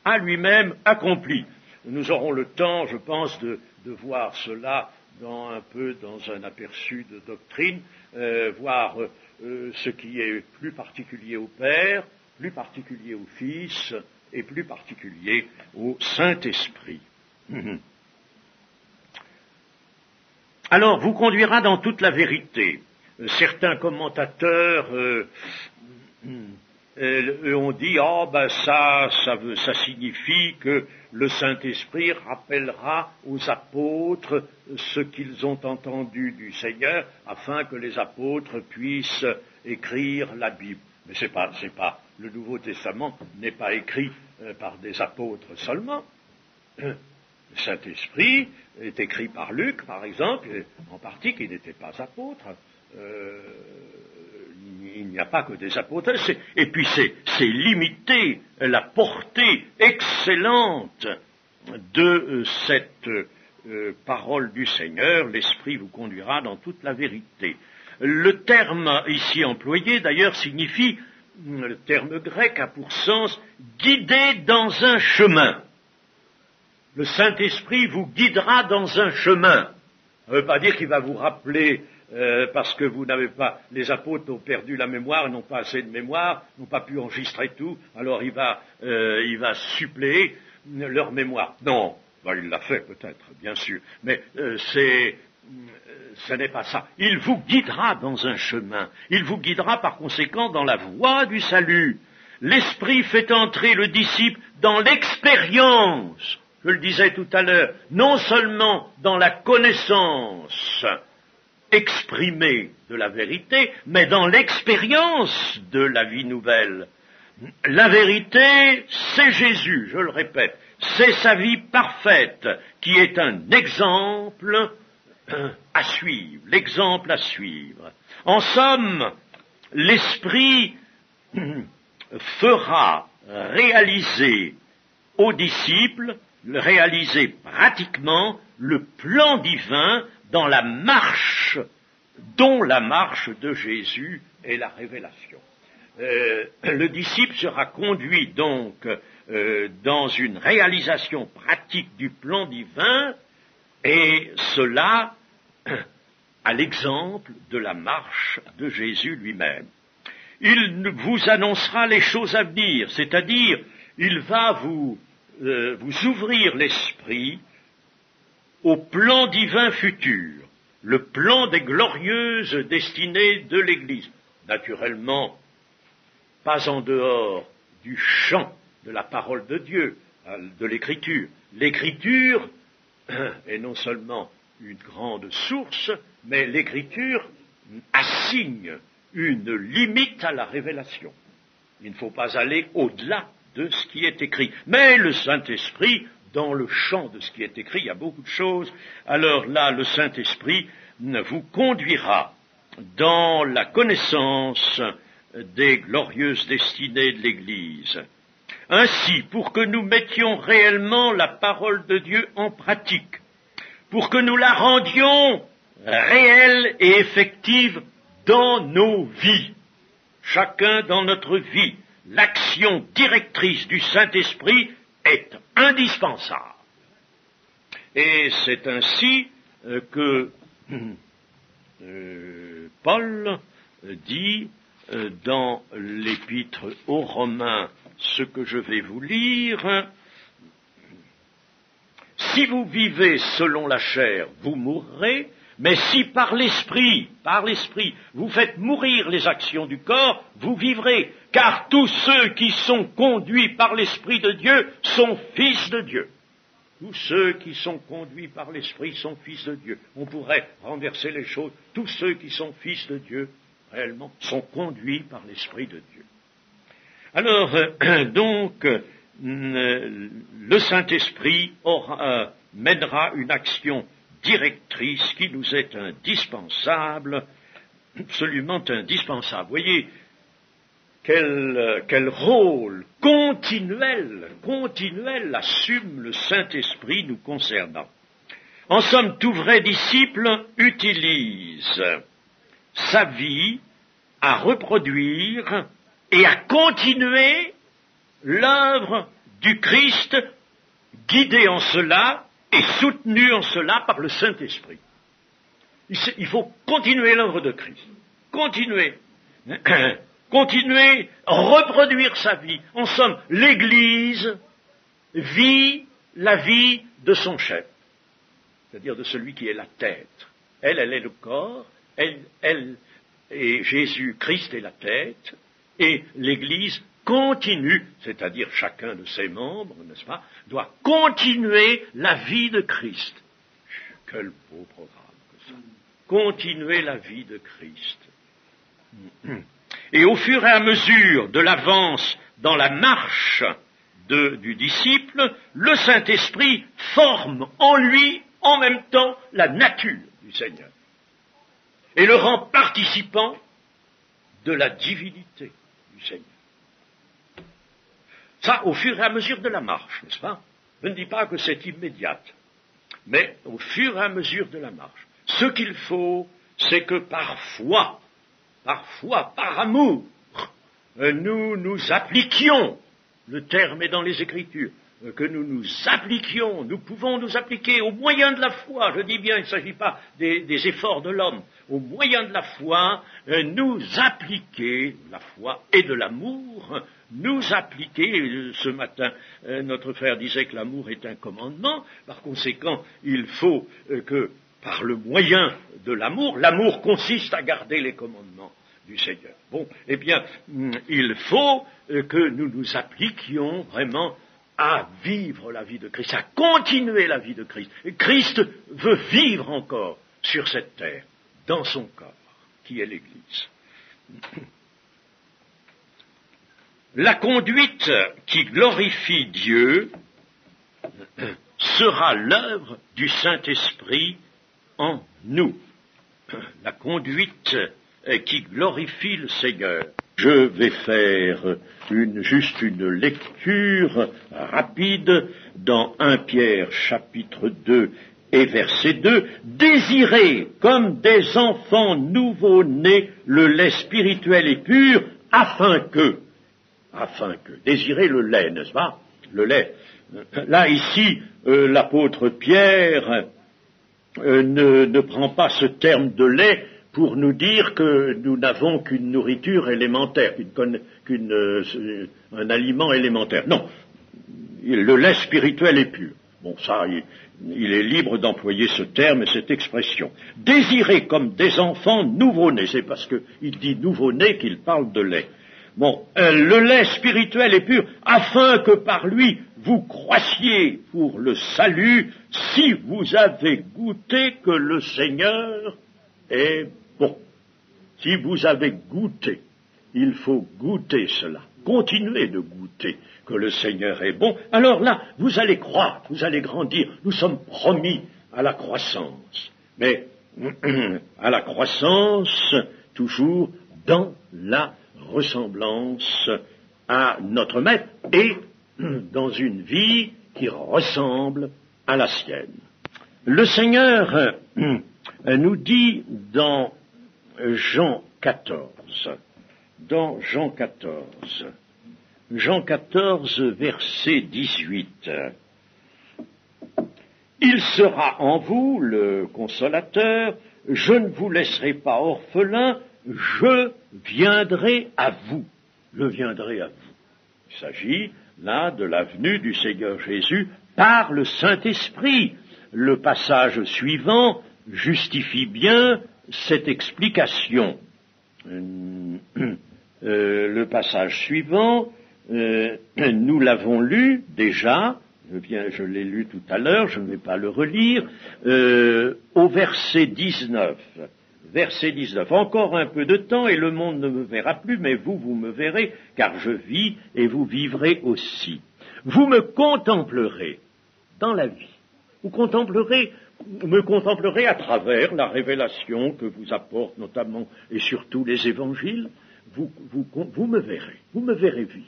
a lui-même accompli. Nous aurons le temps, je pense, de voir cela dans un aperçu de doctrine, voir ce qui est plus particulier au Père, plus particulier au Fils et plus particulier au Saint-Esprit. Alors, vous conduira dans toute la vérité. Certains commentateurs ont dit, ça signifie que le Saint-Esprit rappellera aux apôtres ce qu'ils ont entendu du Seigneur, afin que les apôtres puissent écrire la Bible. Mais c'est pas, le Nouveau Testament n'est pas écrit par des apôtres seulement. Le Saint-Esprit est écrit par Luc, par exemple, en partie qui n'était pas apôtre. Il n'y a pas que des apôtres. Et puis c'est limiter la portée excellente de cette parole du Seigneur. L'Esprit vous conduira dans toute la vérité. Le terme ici employé, d'ailleurs, signifie, le terme grec a pour sens guider dans un chemin. Le Saint-Esprit vous guidera dans un chemin. Ça ne veut pas dire qu'il va vous rappeler, parce que vous n'avez pas, les apôtres ont perdu la mémoire, n'ont pas assez de mémoire, n'ont pas pu enregistrer tout, alors il va suppléer leur mémoire. Non, il l'a fait peut-être, bien sûr, mais ce n'est pas ça. Il vous guidera dans un chemin. Il vous guidera par conséquent dans la voie du salut. L'Esprit fait entrer le disciple dans l'expérience. Je le disais tout à l'heure, non seulement dans la connaissance exprimée de la vérité, mais dans l'expérience de la vie nouvelle. La vérité, c'est Jésus, je le répète, c'est sa vie parfaite qui est un exemple à suivre, l'exemple à suivre. En somme, l'Esprit fera réaliser aux disciples, réaliser pratiquement le plan divin dont la marche de Jésus est la révélation. Le disciple sera conduit donc dans une réalisation pratique du plan divin, et cela à l'exemple de la marche de Jésus lui-même. Il vous annoncera les choses à venir, c'est-à-dire il va vous ouvrir l'esprit au plan divin futur, le plan des glorieuses destinées de l'Église. Naturellement, pas en dehors du champ de la parole de Dieu, de l'Écriture. L'Écriture est non seulement une grande source, mais l'Écriture assigne une limite à la révélation. Il ne faut pas aller au-delà de ce qui est écrit. Mais le Saint-Esprit, dans le champ de ce qui est écrit, il y a beaucoup de choses. Alors là, le Saint-Esprit vous conduira dans la connaissance des glorieuses destinées de l'Église. Ainsi, pour que nous mettions réellement la parole de Dieu en pratique, pour que nous la rendions réelle et effective dans nos vies, chacun dans notre vie, l'action directrice du Saint-Esprit est indispensable. Et c'est ainsi que Paul dit dans l'épître aux Romains ce que je vais vous lire. Si vous vivez selon la chair, vous mourrez, mais si par l'esprit, vous faites mourir les actions du corps, vous vivrez, car tous ceux qui sont conduits par l'Esprit de Dieu sont fils de Dieu. Tous ceux qui sont conduits par l'Esprit sont fils de Dieu. On pourrait renverser les choses. Tous ceux qui sont fils de Dieu, réellement, sont conduits par l'Esprit de Dieu. Alors, donc, le Saint-Esprit mènera une action directrice qui nous est indispensable, absolument indispensable. Voyez quel rôle continuel assume le Saint-Esprit nous concernant. En somme, tout vrai disciple utilise sa vie à reproduire et à continuer l'œuvre du Christ, guidé en cela et soutenu en cela par le Saint-Esprit. Il faut continuer l'œuvre de Christ. Continuer, reproduire sa vie. En somme, l'Église vit la vie de son chef, c'est-à-dire de celui qui est la tête. Elle est le corps, elle et Jésus-Christ est la tête, et l'Église continue, c'est-à-dire chacun de ses membres, n'est-ce pas, doit continuer la vie de Christ. Quel beau programme que ça. Continuer la vie de Christ. Et au fur et à mesure de l'avance dans la marche du disciple, le Saint-Esprit forme en lui, en même temps, la nature du Seigneur. Et le rend participant de la divinité du Seigneur. Ça, au fur et à mesure de la marche, n'est-ce pas? Je ne dis pas que c'est immédiat, mais au fur et à mesure de la marche. Ce qu'il faut, c'est que parfois, par amour, nous nous appliquions, le terme est dans les Écritures, que nous pouvons nous appliquer au moyen de la foi, je dis bien, il ne s'agit pas des efforts de l'homme, au moyen de la foi, nous appliquer, la foi et de l'amour, nous appliquer, ce matin, notre frère disait que l'amour est un commandement, par conséquent, il faut que, par le moyen de l'amour consiste à garder les commandements du Seigneur. Bon, eh bien, il faut que nous nous appliquions vraiment à vivre la vie de Christ, à continuer la vie de Christ. Et Christ veut vivre encore sur cette terre, dans son corps, qui est l'Église. La conduite qui glorifie Dieu sera l'œuvre du Saint-Esprit en nous. La conduite qui glorifie le Seigneur. Je vais faire juste une lecture rapide dans 1 Pierre chapitre 2 et verset 2. Désirez comme des enfants nouveau-nés le lait spirituel et pur, afin que, désirez le lait, n'est-ce pas? Le lait. Là, ici, l'apôtre Pierre ne prend pas ce terme de lait pour nous dire que nous n'avons qu'une nourriture élémentaire, un aliment élémentaire. Non, le lait spirituel est pur. Bon, ça, il est libre d'employer ce terme et cette expression. Désirez comme des enfants nouveau-nés, c'est parce qu'il dit nouveau-né qu'il parle de lait. Bon, le lait spirituel est pur, afin que par lui vous croissiez pour le salut, si vous avez goûté que le Seigneur est bon. Si vous avez goûté, il faut goûter cela, continuer de goûter que le Seigneur est bon. Alors là, vous allez croître, vous allez grandir, nous sommes promis à la croissance. Mais à la croissance, toujours dans la ressemblance à notre Maître et dans une vie qui ressemble à la sienne. Le Seigneur nous dit dans Jean 14, Jean 14, verset 18, « Il sera en vous, le Consolateur, je ne vous laisserai pas orphelin, je viendrai à vous. » Je viendrai à vous. Il s'agit là de la venue du Seigneur Jésus par le Saint-Esprit. Le passage suivant justifie bien cette explication. Le passage suivant, nous l'avons lu déjà, je l'ai lu tout à l'heure, je ne vais pas le relire, au verset 19. Verset 19. « Encore un peu de temps et le monde ne me verra plus, mais vous, vous me verrez, car je vis et vous vivrez aussi. Vous me contemplerez dans la vie. Vous me contemplerez à travers la révélation que vous apportent notamment et surtout les évangiles. Vous me verrez. Vous me verrez vivre.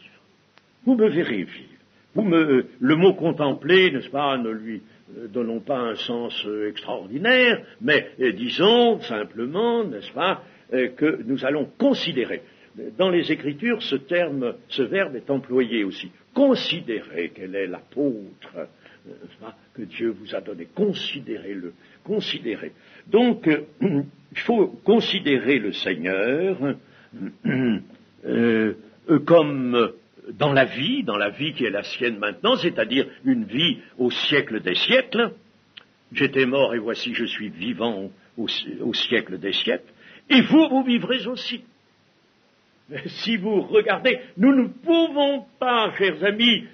Vous me verrez vivre. Le mot contempler, n'est-ce pas, ne lui donnons pas un sens extraordinaire, mais disons simplement, n'est-ce pas, que nous allons considérer. Dans les Écritures, ce verbe est employé aussi. Considérez quel est l'apôtre, n'est-ce pas, que Dieu vous a donné. Considérez-le. Considérez. Donc, il faut considérer le Seigneur comme dans la vie qui est la sienne maintenant, c'est-à-dire une vie au siècle des siècles. J'étais mort et voici je suis vivant au siècle des siècles. Et vous vivrez aussi. Si vous regardez, nous ne pouvons pas, chers amis,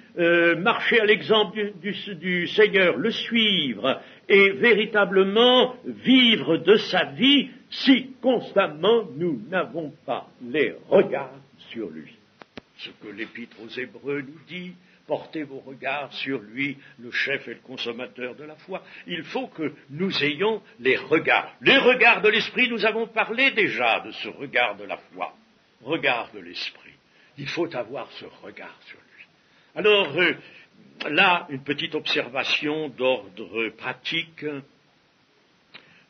marcher à l'exemple du Seigneur, le suivre et véritablement vivre de sa vie si constamment nous n'avons pas les regards sur lui. Ce que l'Épître aux Hébreux nous dit, portez vos regards sur lui, le chef et le consommateur de la foi. Il faut que nous ayons les regards. Les regards de l'esprit, nous avons parlé déjà de ce regard de la foi. Regard de l'esprit. Il faut avoir ce regard sur lui. Alors, là, une petite observation d'ordre pratique.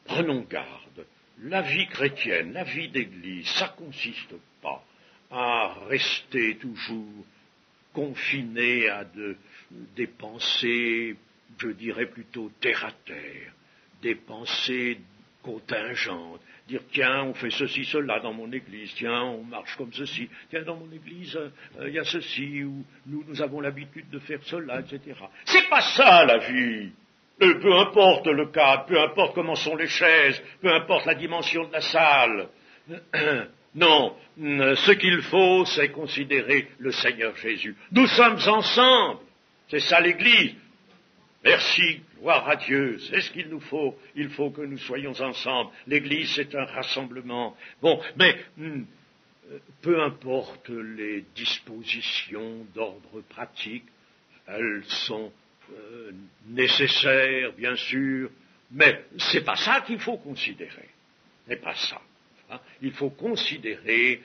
Prenons garde. La vie chrétienne, la vie d'église, ça consiste pas à rester toujours confiné à des pensées, je dirais plutôt terre-à-terre, des pensées contingentes, dire tiens, on fait ceci, cela dans mon église, tiens, on marche comme ceci, tiens, dans mon église, il y a ceci, ou nous avons l'habitude de faire cela, etc. C'est pas ça la vie. Peu importe le cadre, peu importe comment sont les chaises, peu importe la dimension de la salle. Non, ce qu'il faut, c'est considérer le Seigneur Jésus. Nous sommes ensemble, c'est ça l'Église. Merci, gloire à Dieu, c'est ce qu'il nous faut. Il faut que nous soyons ensemble. L'Église, c'est un rassemblement. Bon, mais peu importe les dispositions d'ordre pratique, elles sont nécessaires, bien sûr, mais c'est pas ça qu'il faut considérer. C'est pas ça. Il faut considérer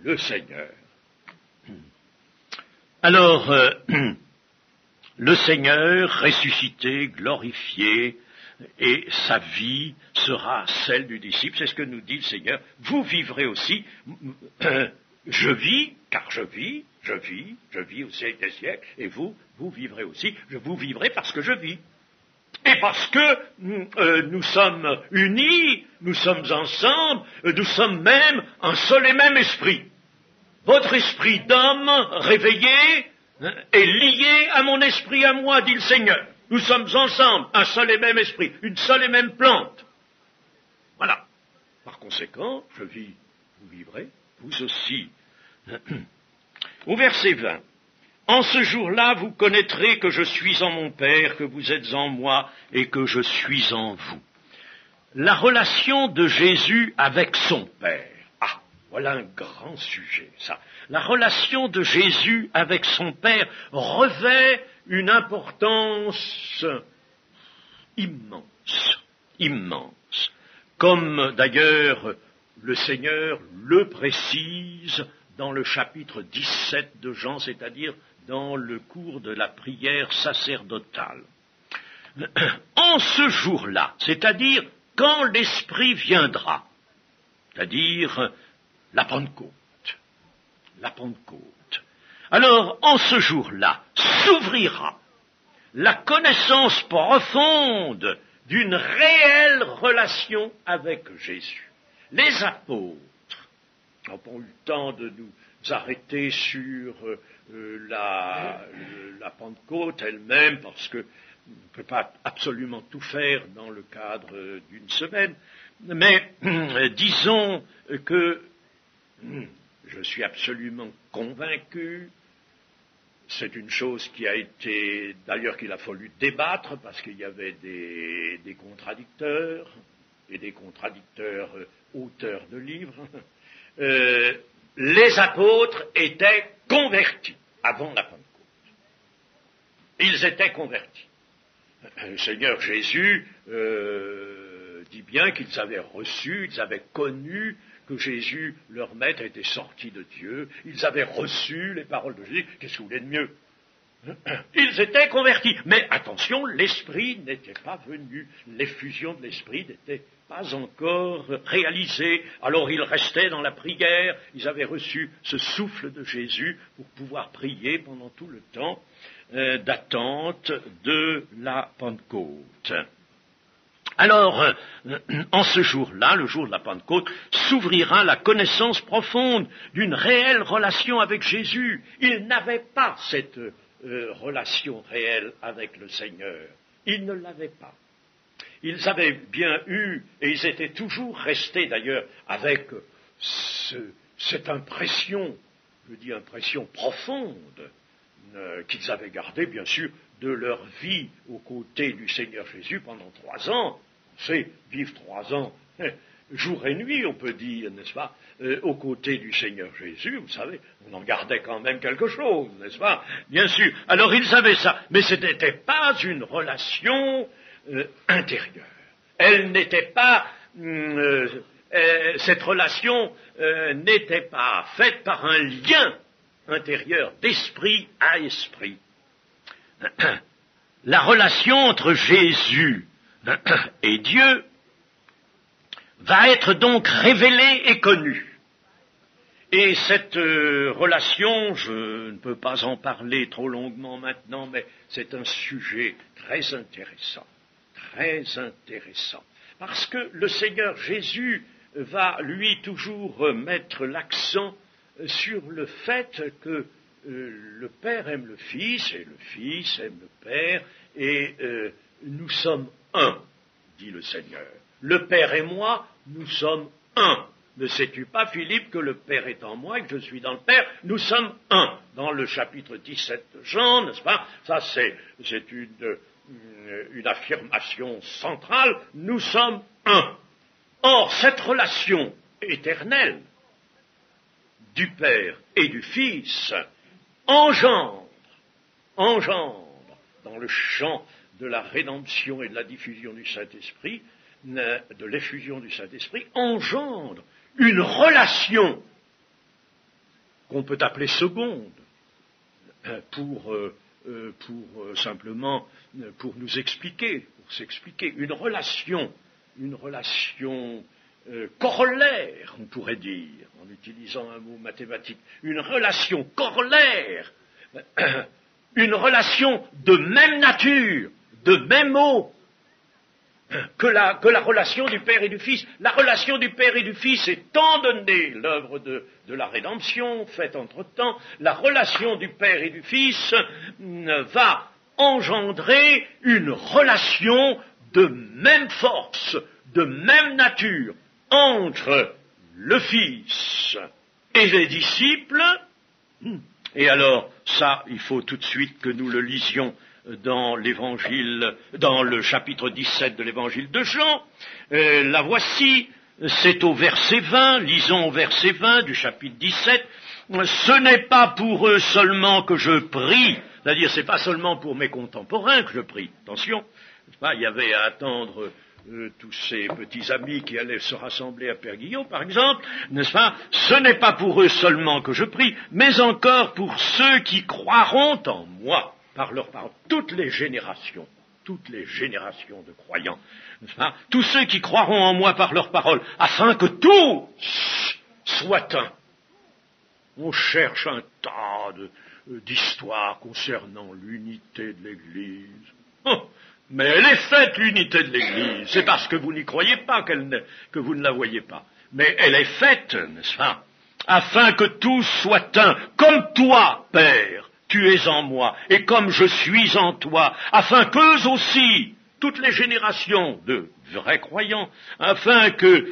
le Seigneur. Alors, le Seigneur ressuscité, glorifié, et sa vie sera celle du disciple. C'est ce que nous dit le Seigneur. Vous vivrez aussi. Je vis, car je vis au siècle des siècles, et vous vivrez aussi. Vous vivrez parce que je vis. Et parce que nous sommes unis, nous sommes ensemble, nous sommes même un seul et même esprit. Votre esprit d'homme réveillé est lié à mon esprit à moi, dit le Seigneur. Nous sommes ensemble, un seul et même esprit, une seule et même plante. Voilà. Par conséquent, je vis, vous vivrez, vous aussi. Au verset 20. En ce jour-là, vous connaîtrez que je suis en mon Père, que vous êtes en moi et que je suis en vous. La relation de Jésus avec son Père. Ah, voilà un grand sujet, ça. La relation de Jésus avec son Père revêt une importance immense. comme d'ailleurs le Seigneur le précise dans le chapitre 17 de Jean, c'est-à-dire dans le cours de la prière sacerdotale. En ce jour-là, c'est-à-dire quand l'Esprit viendra, c'est-à-dire la Pentecôte, alors en ce jour-là s'ouvrira la connaissance profonde d'une réelle relation avec Jésus. Les apôtres n'ont pas eu le temps de nous arrêter sur la Pentecôte elle-même, parce qu'on ne peut pas absolument tout faire dans le cadre d'une semaine, mais disons que je suis absolument convaincu. C'est une chose qui a été, d'ailleurs qu'il a fallu débattre, parce qu'il y avait des contradicteurs, et des contradicteurs auteurs de livres. Les apôtres étaient convertis avant la Pentecôte. Ils étaient convertis. Le Seigneur Jésus dit bien qu'ils avaient reçu, ils avaient connu que Jésus, leur maître, était sorti de Dieu. Ils avaient reçu les paroles de Jésus. Qu'est-ce que vous voulez de mieux? Ils étaient convertis. Mais attention, l'Esprit n'était pas venu. L'effusion de l'Esprit n'était pas encore réalisée. Alors ils restaient dans la prière. Ils avaient reçu ce souffle de Jésus pour pouvoir prier pendant tout le temps d'attente de la Pentecôte. Alors, en ce jour-là, le jour de la Pentecôte, s'ouvrira la connaissance profonde d'une réelle relation avec Jésus. Ils n'avaient pas cette relation réelle avec le Seigneur. Ils ne l'avaient pas. Ils avaient bien eu, et ils étaient toujours restés d'ailleurs avec cette impression, je dis impression profonde, qu'ils avaient gardée bien sûr de leur vie aux côtés du Seigneur Jésus pendant 3 ans. C'est vivre 3 ans, jour et nuit, on peut dire, n'est-ce pas, aux côtés du Seigneur Jésus, vous savez, on en gardait quand même quelque chose, n'est-ce pas, bien sûr. Alors ils avaient ça, mais ce n'était pas une relation intérieure. Elle n'était pas, cette relation n'était pas faite par un lien intérieur d'esprit à esprit. La relation entre Jésus et Dieu va être donc révélée et connue. Et cette relation, je ne peux pas en parler trop longuement maintenant, mais c'est un sujet très intéressant, parce que le Seigneur Jésus va, lui, toujours mettre l'accent sur le fait que le Père aime le Fils, et le Fils aime le Père, et nous sommes un, dit le Seigneur. Le Père et moi, nous sommes un. Ne sais-tu pas, Philippe, que le Père est en moi et que je suis dans le Père? Nous sommes un. Dans le chapitre 17 de Jean, n'est-ce pas? Ça, c'est une affirmation centrale. Nous sommes un. Or, cette relation éternelle du Père et du Fils engendre dans le champ de la rédemption et de la diffusion du Saint-Esprit, de l'effusion du Saint-Esprit, engendre une relation qu'on peut appeler seconde, pour simplement pour nous expliquer, pour s'expliquer, une relation corollaire, on pourrait dire, en utilisant un mot mathématique, une relation corollaire, une relation de même nature, de même mot, que la relation du Père et du Fils. La relation du Père et du Fils étant donné l'œuvre de la rédemption faite entre-temps, la relation du Père et du Fils va engendrer une relation de même force, de même nature, entre le Fils et les disciples. Et alors, ça, il faut tout de suite que nous le lisions dans l'évangile, dans le chapitre 17 de l'évangile de Jean. La voici, c'est au verset 20, lisons au verset 20 du chapitre 17. Ce n'est pas pour eux seulement que je prie, c'est-à-dire c'est pas seulement pour mes contemporains que je prie, attention, il y avait à attendre tous ces petits amis qui allaient se rassembler à Père Guillaume, par exemple, n'est-ce pas? Ce n'est pas pour eux seulement que je prie, mais encore pour ceux qui croiront en moi par leur parole. Toutes les générations de croyants, n'est-ce pas? Tous ceux qui croiront en moi par leur parole, afin que tous soient un. On cherche un tas d'histoires concernant l'unité de l'Église. Oh, mais elle est faite, l'unité de l'Église. C'est parce que vous n'y croyez pas que vous ne la voyez pas. Mais elle est faite, n'est-ce pas? Afin que tous soient un, comme toi, Père, tu es en moi, et comme je suis en toi, afin qu'eux aussi, toutes les générations de vrais croyants, afin que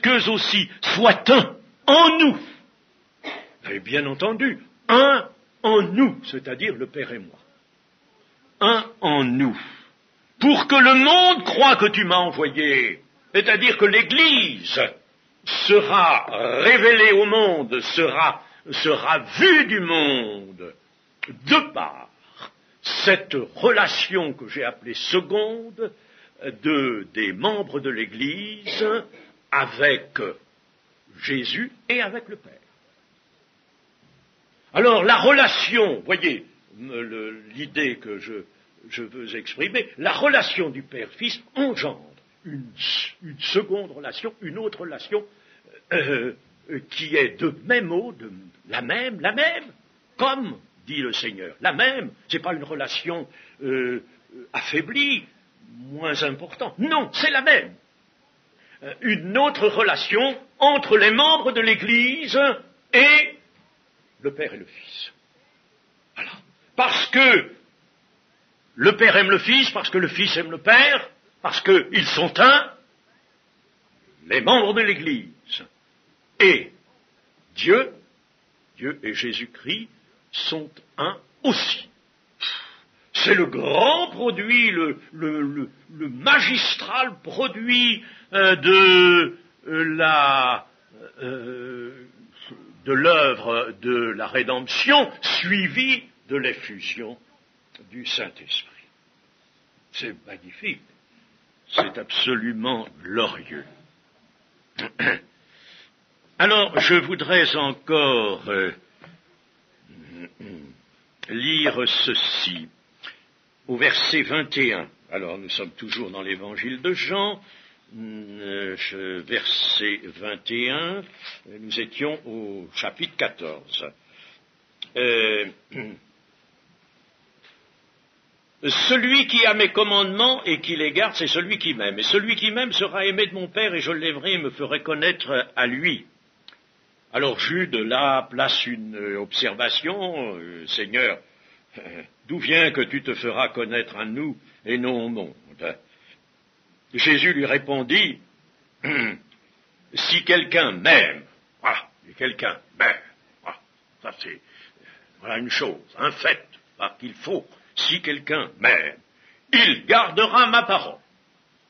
qu'eux aussi soient un en nous. Et bien entendu, un en nous, c'est-à-dire le Père et moi. Un en nous. Pour que le monde croie que tu m'as envoyé, c'est-à-dire que l'Église sera révélée au monde, sera vue du monde, de par cette relation que j'ai appelée seconde des membres de l'Église avec Jésus et avec le Père. Alors la relation, voyez l'idée que je veux exprimer, la relation du Père-Fils engendre une seconde relation, une autre relation qui est de même eau, la même, comme dit le Seigneur. La même, c'est pas une relation affaiblie, moins importante. Non, c'est la même. Une autre relation entre les membres de l'Église et le Père et le Fils. Voilà. Parce que le Père aime le Fils, parce que le Fils aime le Père, parce qu'ils sont un, les membres de l'Église. Et Dieu et Jésus-Christ sont un aussi. C'est le grand produit, le magistral produit de l'œuvre de la rédemption, suivi de l'effusion du Saint-Esprit. C'est magnifique, c'est absolument glorieux. Alors, je voudrais encore lire ceci, au verset 21. Alors, nous sommes toujours dans l'évangile de Jean, verset 21, nous étions au chapitre 14. Celui qui a mes commandements et qui les garde, c'est celui qui m'aime. Et celui qui m'aime sera aimé de mon Père, et je l'aimerai et me ferai connaître à lui. Alors Jude, là, place une observation. Seigneur, d'où vient que tu te feras connaître à nous et non au monde? Jésus lui répondit, si quelqu'un m'aime, voilà, et quelqu'un m'aime, voilà, ça c'est, voilà une chose, un fait, qu'il faut. Si quelqu'un m'aime, il gardera ma parole.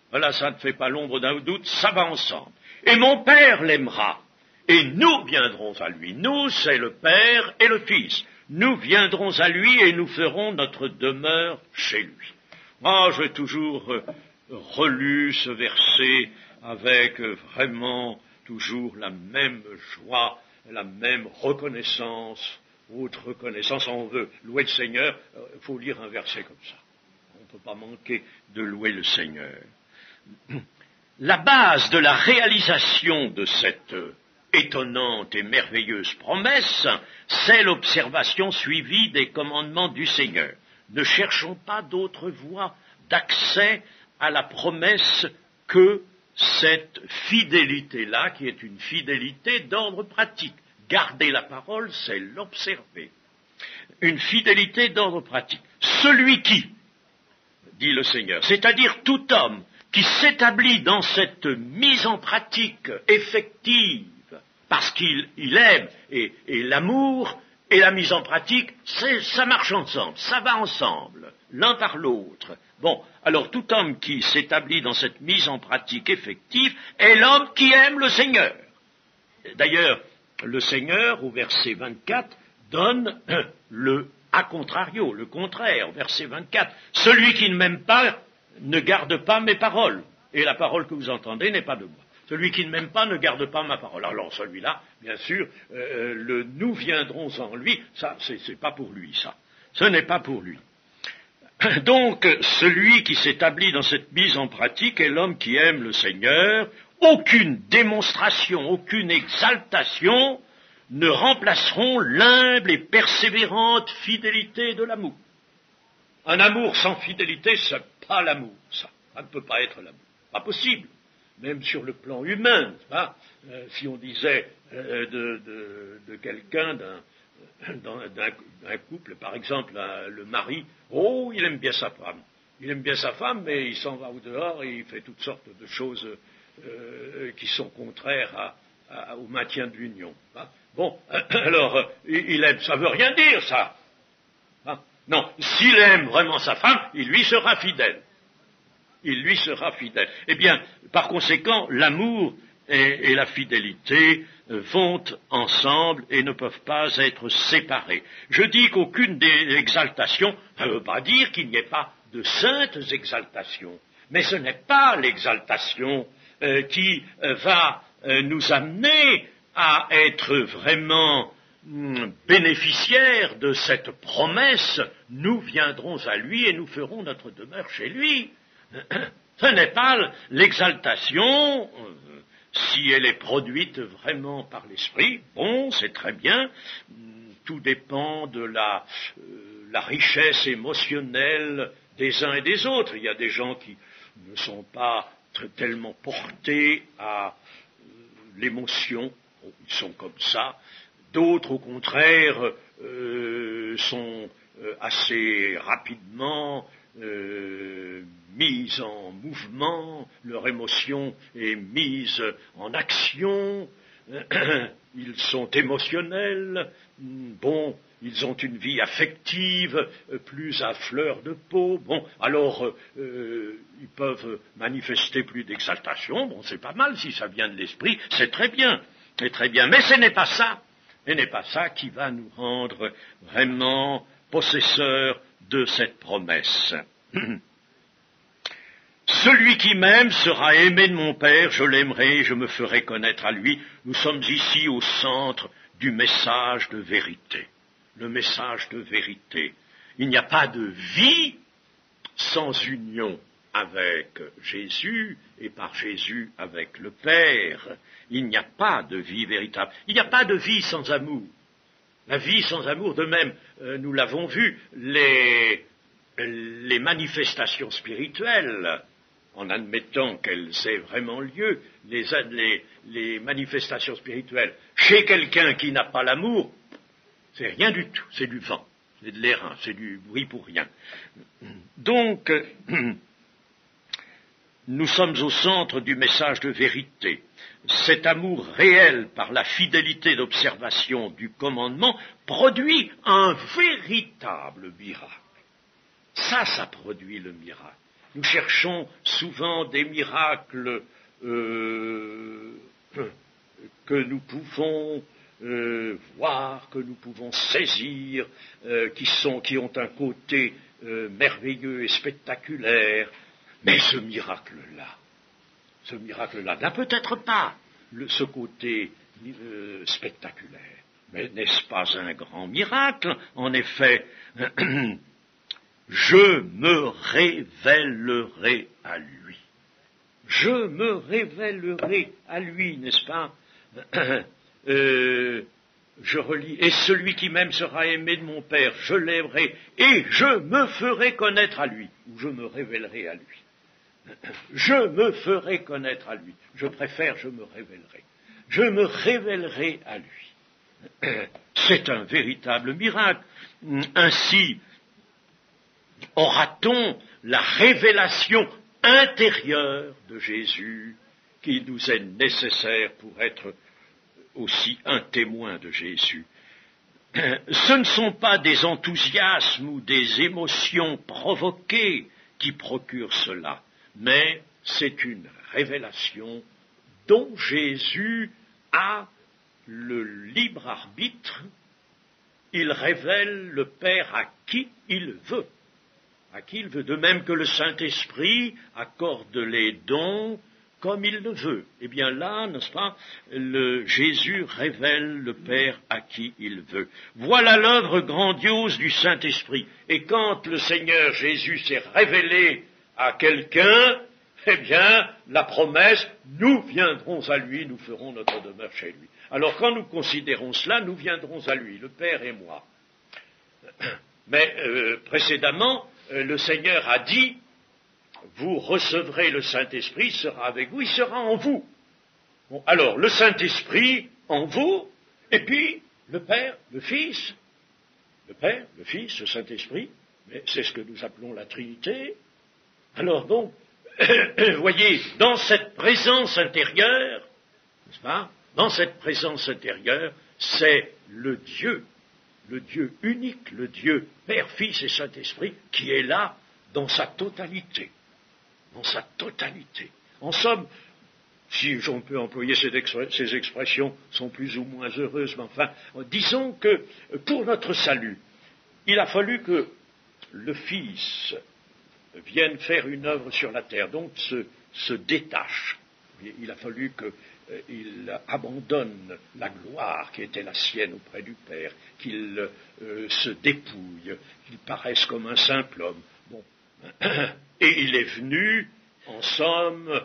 Voilà, ça ne fait pas l'ombre d'un doute, ça va ensemble. Et mon Père l'aimera, et nous viendrons à lui. Nous, c'est le Père et le Fils. Nous viendrons à lui et nous ferons notre demeure chez lui. Moi, j'ai toujours relu ce verset avec vraiment toujours la même joie, la même reconnaissance. Autre reconnaissance, on veut louer le Seigneur, il faut lire un verset comme ça. On ne peut pas manquer de louer le Seigneur. La base de la réalisation de cette étonnante et merveilleuse promesse, c'est l'observation suivie des commandements du Seigneur. Ne cherchons pas d'autre voie d'accès à la promesse que cette fidélité-là, qui est une fidélité d'ordre pratique. Garder la parole, c'est l'observer. Une fidélité d'ordre pratique. Celui qui, dit le Seigneur, c'est-à-dire tout homme qui s'établit dans cette mise en pratique effective, parce qu'il aime, et l'amour et la mise en pratique, ça marche ensemble, ça va ensemble, l'un par l'autre. Bon, alors tout homme qui s'établit dans cette mise en pratique effective est l'homme qui aime le Seigneur. D'ailleurs, le Seigneur, au verset 24, donne le a contrario, le contraire, verset 24. Celui qui ne m'aime pas ne garde pas mes paroles, et la parole que vous entendez n'est pas de moi. Celui qui ne m'aime pas ne garde pas ma parole. Alors celui-là, bien sûr, le nous viendrons en lui, ça, c'est pas pour lui, ça. Ce n'est pas pour lui. Donc, celui qui s'établit dans cette mise en pratique est l'homme qui aime le Seigneur. Aucune démonstration, aucune exaltation ne remplaceront l'humble et persévérante fidélité de l'amour. Un amour sans fidélité, c'est pas l'amour, ça. Ça ne peut pas être l'amour. Pas possible. Même sur le plan humain, si on disait de quelqu'un, d'un couple, par exemple, le mari, oh, il aime bien sa femme. Il aime bien sa femme, mais il s'en va au dehors et il fait toutes sortes de choses qui sont contraires au maintien de l'union. Bon, alors, il aime, ça veut rien dire, ça. Non, s'il aime vraiment sa femme, il lui sera fidèle. Il lui sera fidèle. Eh bien, par conséquent, l'amour et la fidélité vont ensemble et ne peuvent pas être séparés. Je dis qu'aucune des exaltations, ça ne veut pas dire qu'il n'y ait pas de saintes exaltations, mais ce n'est pas l'exaltation qui va nous amener à être vraiment bénéficiaires de cette promesse, nous viendrons à lui et nous ferons notre demeure chez lui. Ce n'est pas l'exaltation, si elle est produite vraiment par l'esprit, bon, c'est très bien, tout dépend de la richesse émotionnelle des uns et des autres. Il y a des gens qui ne sont pas tellement portés à l'émotion, ils sont comme ça. D'autres, au contraire, sont assez rapidement mises en mouvement, leur émotion est mise en action, ils sont émotionnels, bon, ils ont une vie affective plus à fleur de peau, bon, alors ils peuvent manifester plus d'exaltation, bon, c'est pas mal si ça vient de l'esprit, c'est très bien, mais ce n'est pas ça. Ce n'est pas ça qui va nous rendre vraiment possesseurs de cette promesse. Celui qui m'aime sera aimé de mon Père, je l'aimerai, je me ferai connaître à lui. Nous sommes ici au centre du message de vérité. Le message de vérité. Il n'y a pas de vie sans union avec Jésus et par Jésus avec le Père. Il n'y a pas de vie véritable. Il n'y a pas de vie sans amour. La vie sans amour, de même, nous l'avons vu, les manifestations spirituelles, en admettant qu'elles aient vraiment lieu, les manifestations spirituelles chez quelqu'un qui n'a pas l'amour, c'est rien du tout, c'est du vent, c'est de l'airain, c'est du bruit pour rien. Donc, nous sommes au centre du message de vérité. Cet amour réel par la fidélité d'observation du commandement produit un véritable miracle. Ça produit le miracle. Nous cherchons souvent des miracles que nous pouvons voir, que nous pouvons saisir, qui ont un côté merveilleux et spectaculaire. Mais ce miracle-là n'a peut-être pas ce côté spectaculaire. Mais n'est-ce pas un grand miracle? En effet, je me révélerai à lui. Je me révélerai à lui, n'est-ce pas? Je relis, et celui qui m'aime sera aimé de mon Père, je l'aimerai, et je me ferai connaître à lui, ou je me révélerai à lui. Je me ferai connaître à lui. Je préfère, je me révélerai. Je me révélerai à lui. C'est un véritable miracle. Ainsi aura-t-on la révélation intérieure de Jésus qui nous est nécessaire pour être aussi un témoin de Jésus. Ce ne sont pas des enthousiasmes ou des émotions provoquées qui procurent cela, mais c'est une révélation dont Jésus a le libre arbitre. Il révèle le Père à qui il veut. à qui il veut, de même que le Saint-Esprit accorde les dons comme il le veut. Eh bien là, n'est-ce pas, Jésus révèle le Père à qui il veut. Voilà l'œuvre grandiose du Saint-Esprit. Et quand le Seigneur Jésus s'est révélé à quelqu'un, eh bien, la promesse, nous viendrons à lui, nous ferons notre demeure chez lui. Alors quand nous considérons cela, nous viendrons à lui, le Père et moi. Mais précédemment, le Seigneur a dit, vous recevrez le Saint-Esprit, il sera avec vous, il sera en vous. Bon, alors, le Saint-Esprit en vous, et puis le Père, le Fils, le Père, le Fils, le Saint-Esprit, mais c'est ce que nous appelons la Trinité. Alors donc, voyez, dans cette présence intérieure, n'est-ce pas, dans cette présence intérieure, c'est le Dieu unique, le Dieu Père, Fils et Saint-Esprit, qui est là dans sa totalité. Dans sa totalité. En somme, si on peut employer ces expressions, sont plus ou moins heureuses, mais enfin, disons que pour notre salut, il a fallu que le Fils vienne faire une œuvre sur la terre, donc se détache. Il a fallu qu'il abandonne la gloire qui était la sienne auprès du Père, qu'il se dépouille, qu'il paraisse comme un simple homme. Bon. Et il est venu, en somme,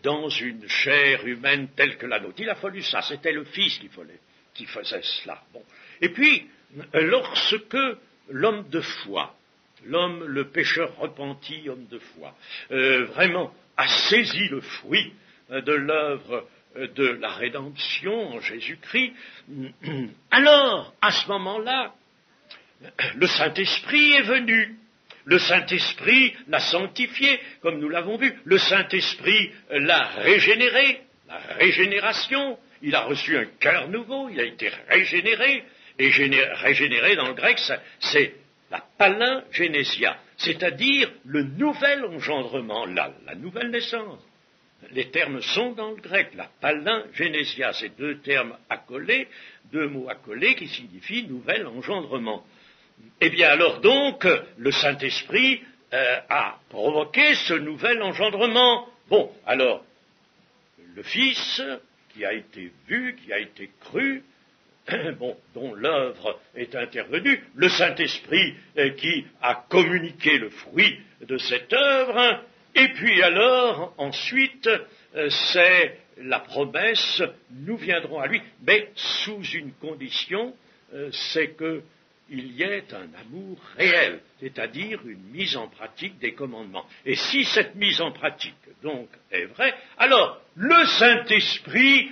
dans une chair humaine telle que la nôtre. Il a fallu ça, c'était le Fils qui faisait cela. Bon. Et puis, lorsque l'homme de foi, le pécheur repenti, homme de foi, vraiment a saisi le fruit de l'œuvre de la rédemption en Jésus-Christ, alors, à ce moment-là, le Saint-Esprit est venu. Le Saint-Esprit l'a sanctifié, comme nous l'avons vu. Le Saint-Esprit l'a régénéré, la régénération. Il a reçu un cœur nouveau, il a été régénéré. Et régénéré dans le grec, c'est la palingénésia, c'est-à-dire le nouvel engendrement, la nouvelle naissance. Les termes sont dans le grec, la palingénésia, c'est deux termes accolés, deux mots accolés qui signifient nouvel engendrement. Eh bien alors donc, le Saint-Esprit a provoqué ce nouvel engendrement. Bon, alors, le Fils, qui a été vu, qui a été cru, bon, dont l'œuvre est intervenue, le Saint-Esprit qui a communiqué le fruit de cette œuvre, et puis alors, ensuite, c'est la promesse, nous viendrons à lui, mais sous une condition, c'est qu'il y ait un amour réel, c'est-à-dire une mise en pratique des commandements. Et si cette mise en pratique, donc, est vraie, alors le Saint-Esprit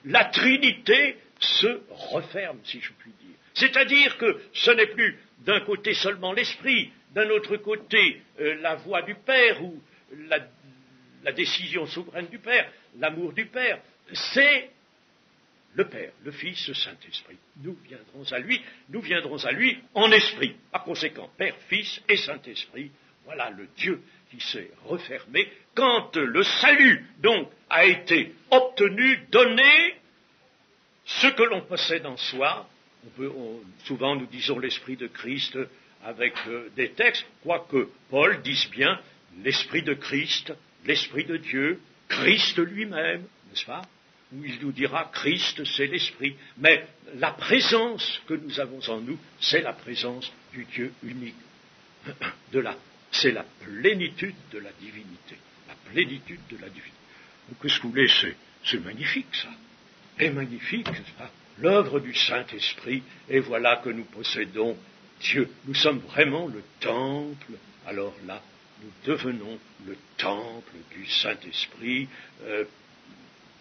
la Trinité se referme, si je puis dire. C'est-à-dire que ce n'est plus d'un côté seulement l'Esprit, d'un autre côté la voix du Père ou la décision souveraine du Père, l'amour du Père, c'est le Père, le Fils, le Saint-Esprit. Nous viendrons à lui en esprit. Par conséquent, Père, Fils et Saint-Esprit, voilà le Dieu qui s'est refermé. Quand le salut, donc, a été obtenu, donné, ce que l'on possède en soi, souvent nous disons l'Esprit de Christ avec des textes, quoique Paul dise bien l'Esprit de Christ, l'Esprit de Dieu, Christ lui-même, n'est-ce pas? Où il nous dira Christ, c'est l'Esprit. Mais la présence que nous avons en nous, c'est la présence du Dieu unique. C'est la plénitude de la divinité. La plénitude de la divinité. Donc, qu'est-ce que vous voulez, c'est magnifique, ça. C'est magnifique, ça. L'œuvre du Saint-Esprit, et voilà que nous possédons Dieu. Nous sommes vraiment le temple. Alors là, nous devenons le temple du Saint-Esprit,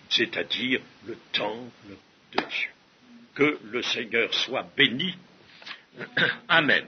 c'est-à-dire le temple de Dieu. Que le Seigneur soit béni. Amen.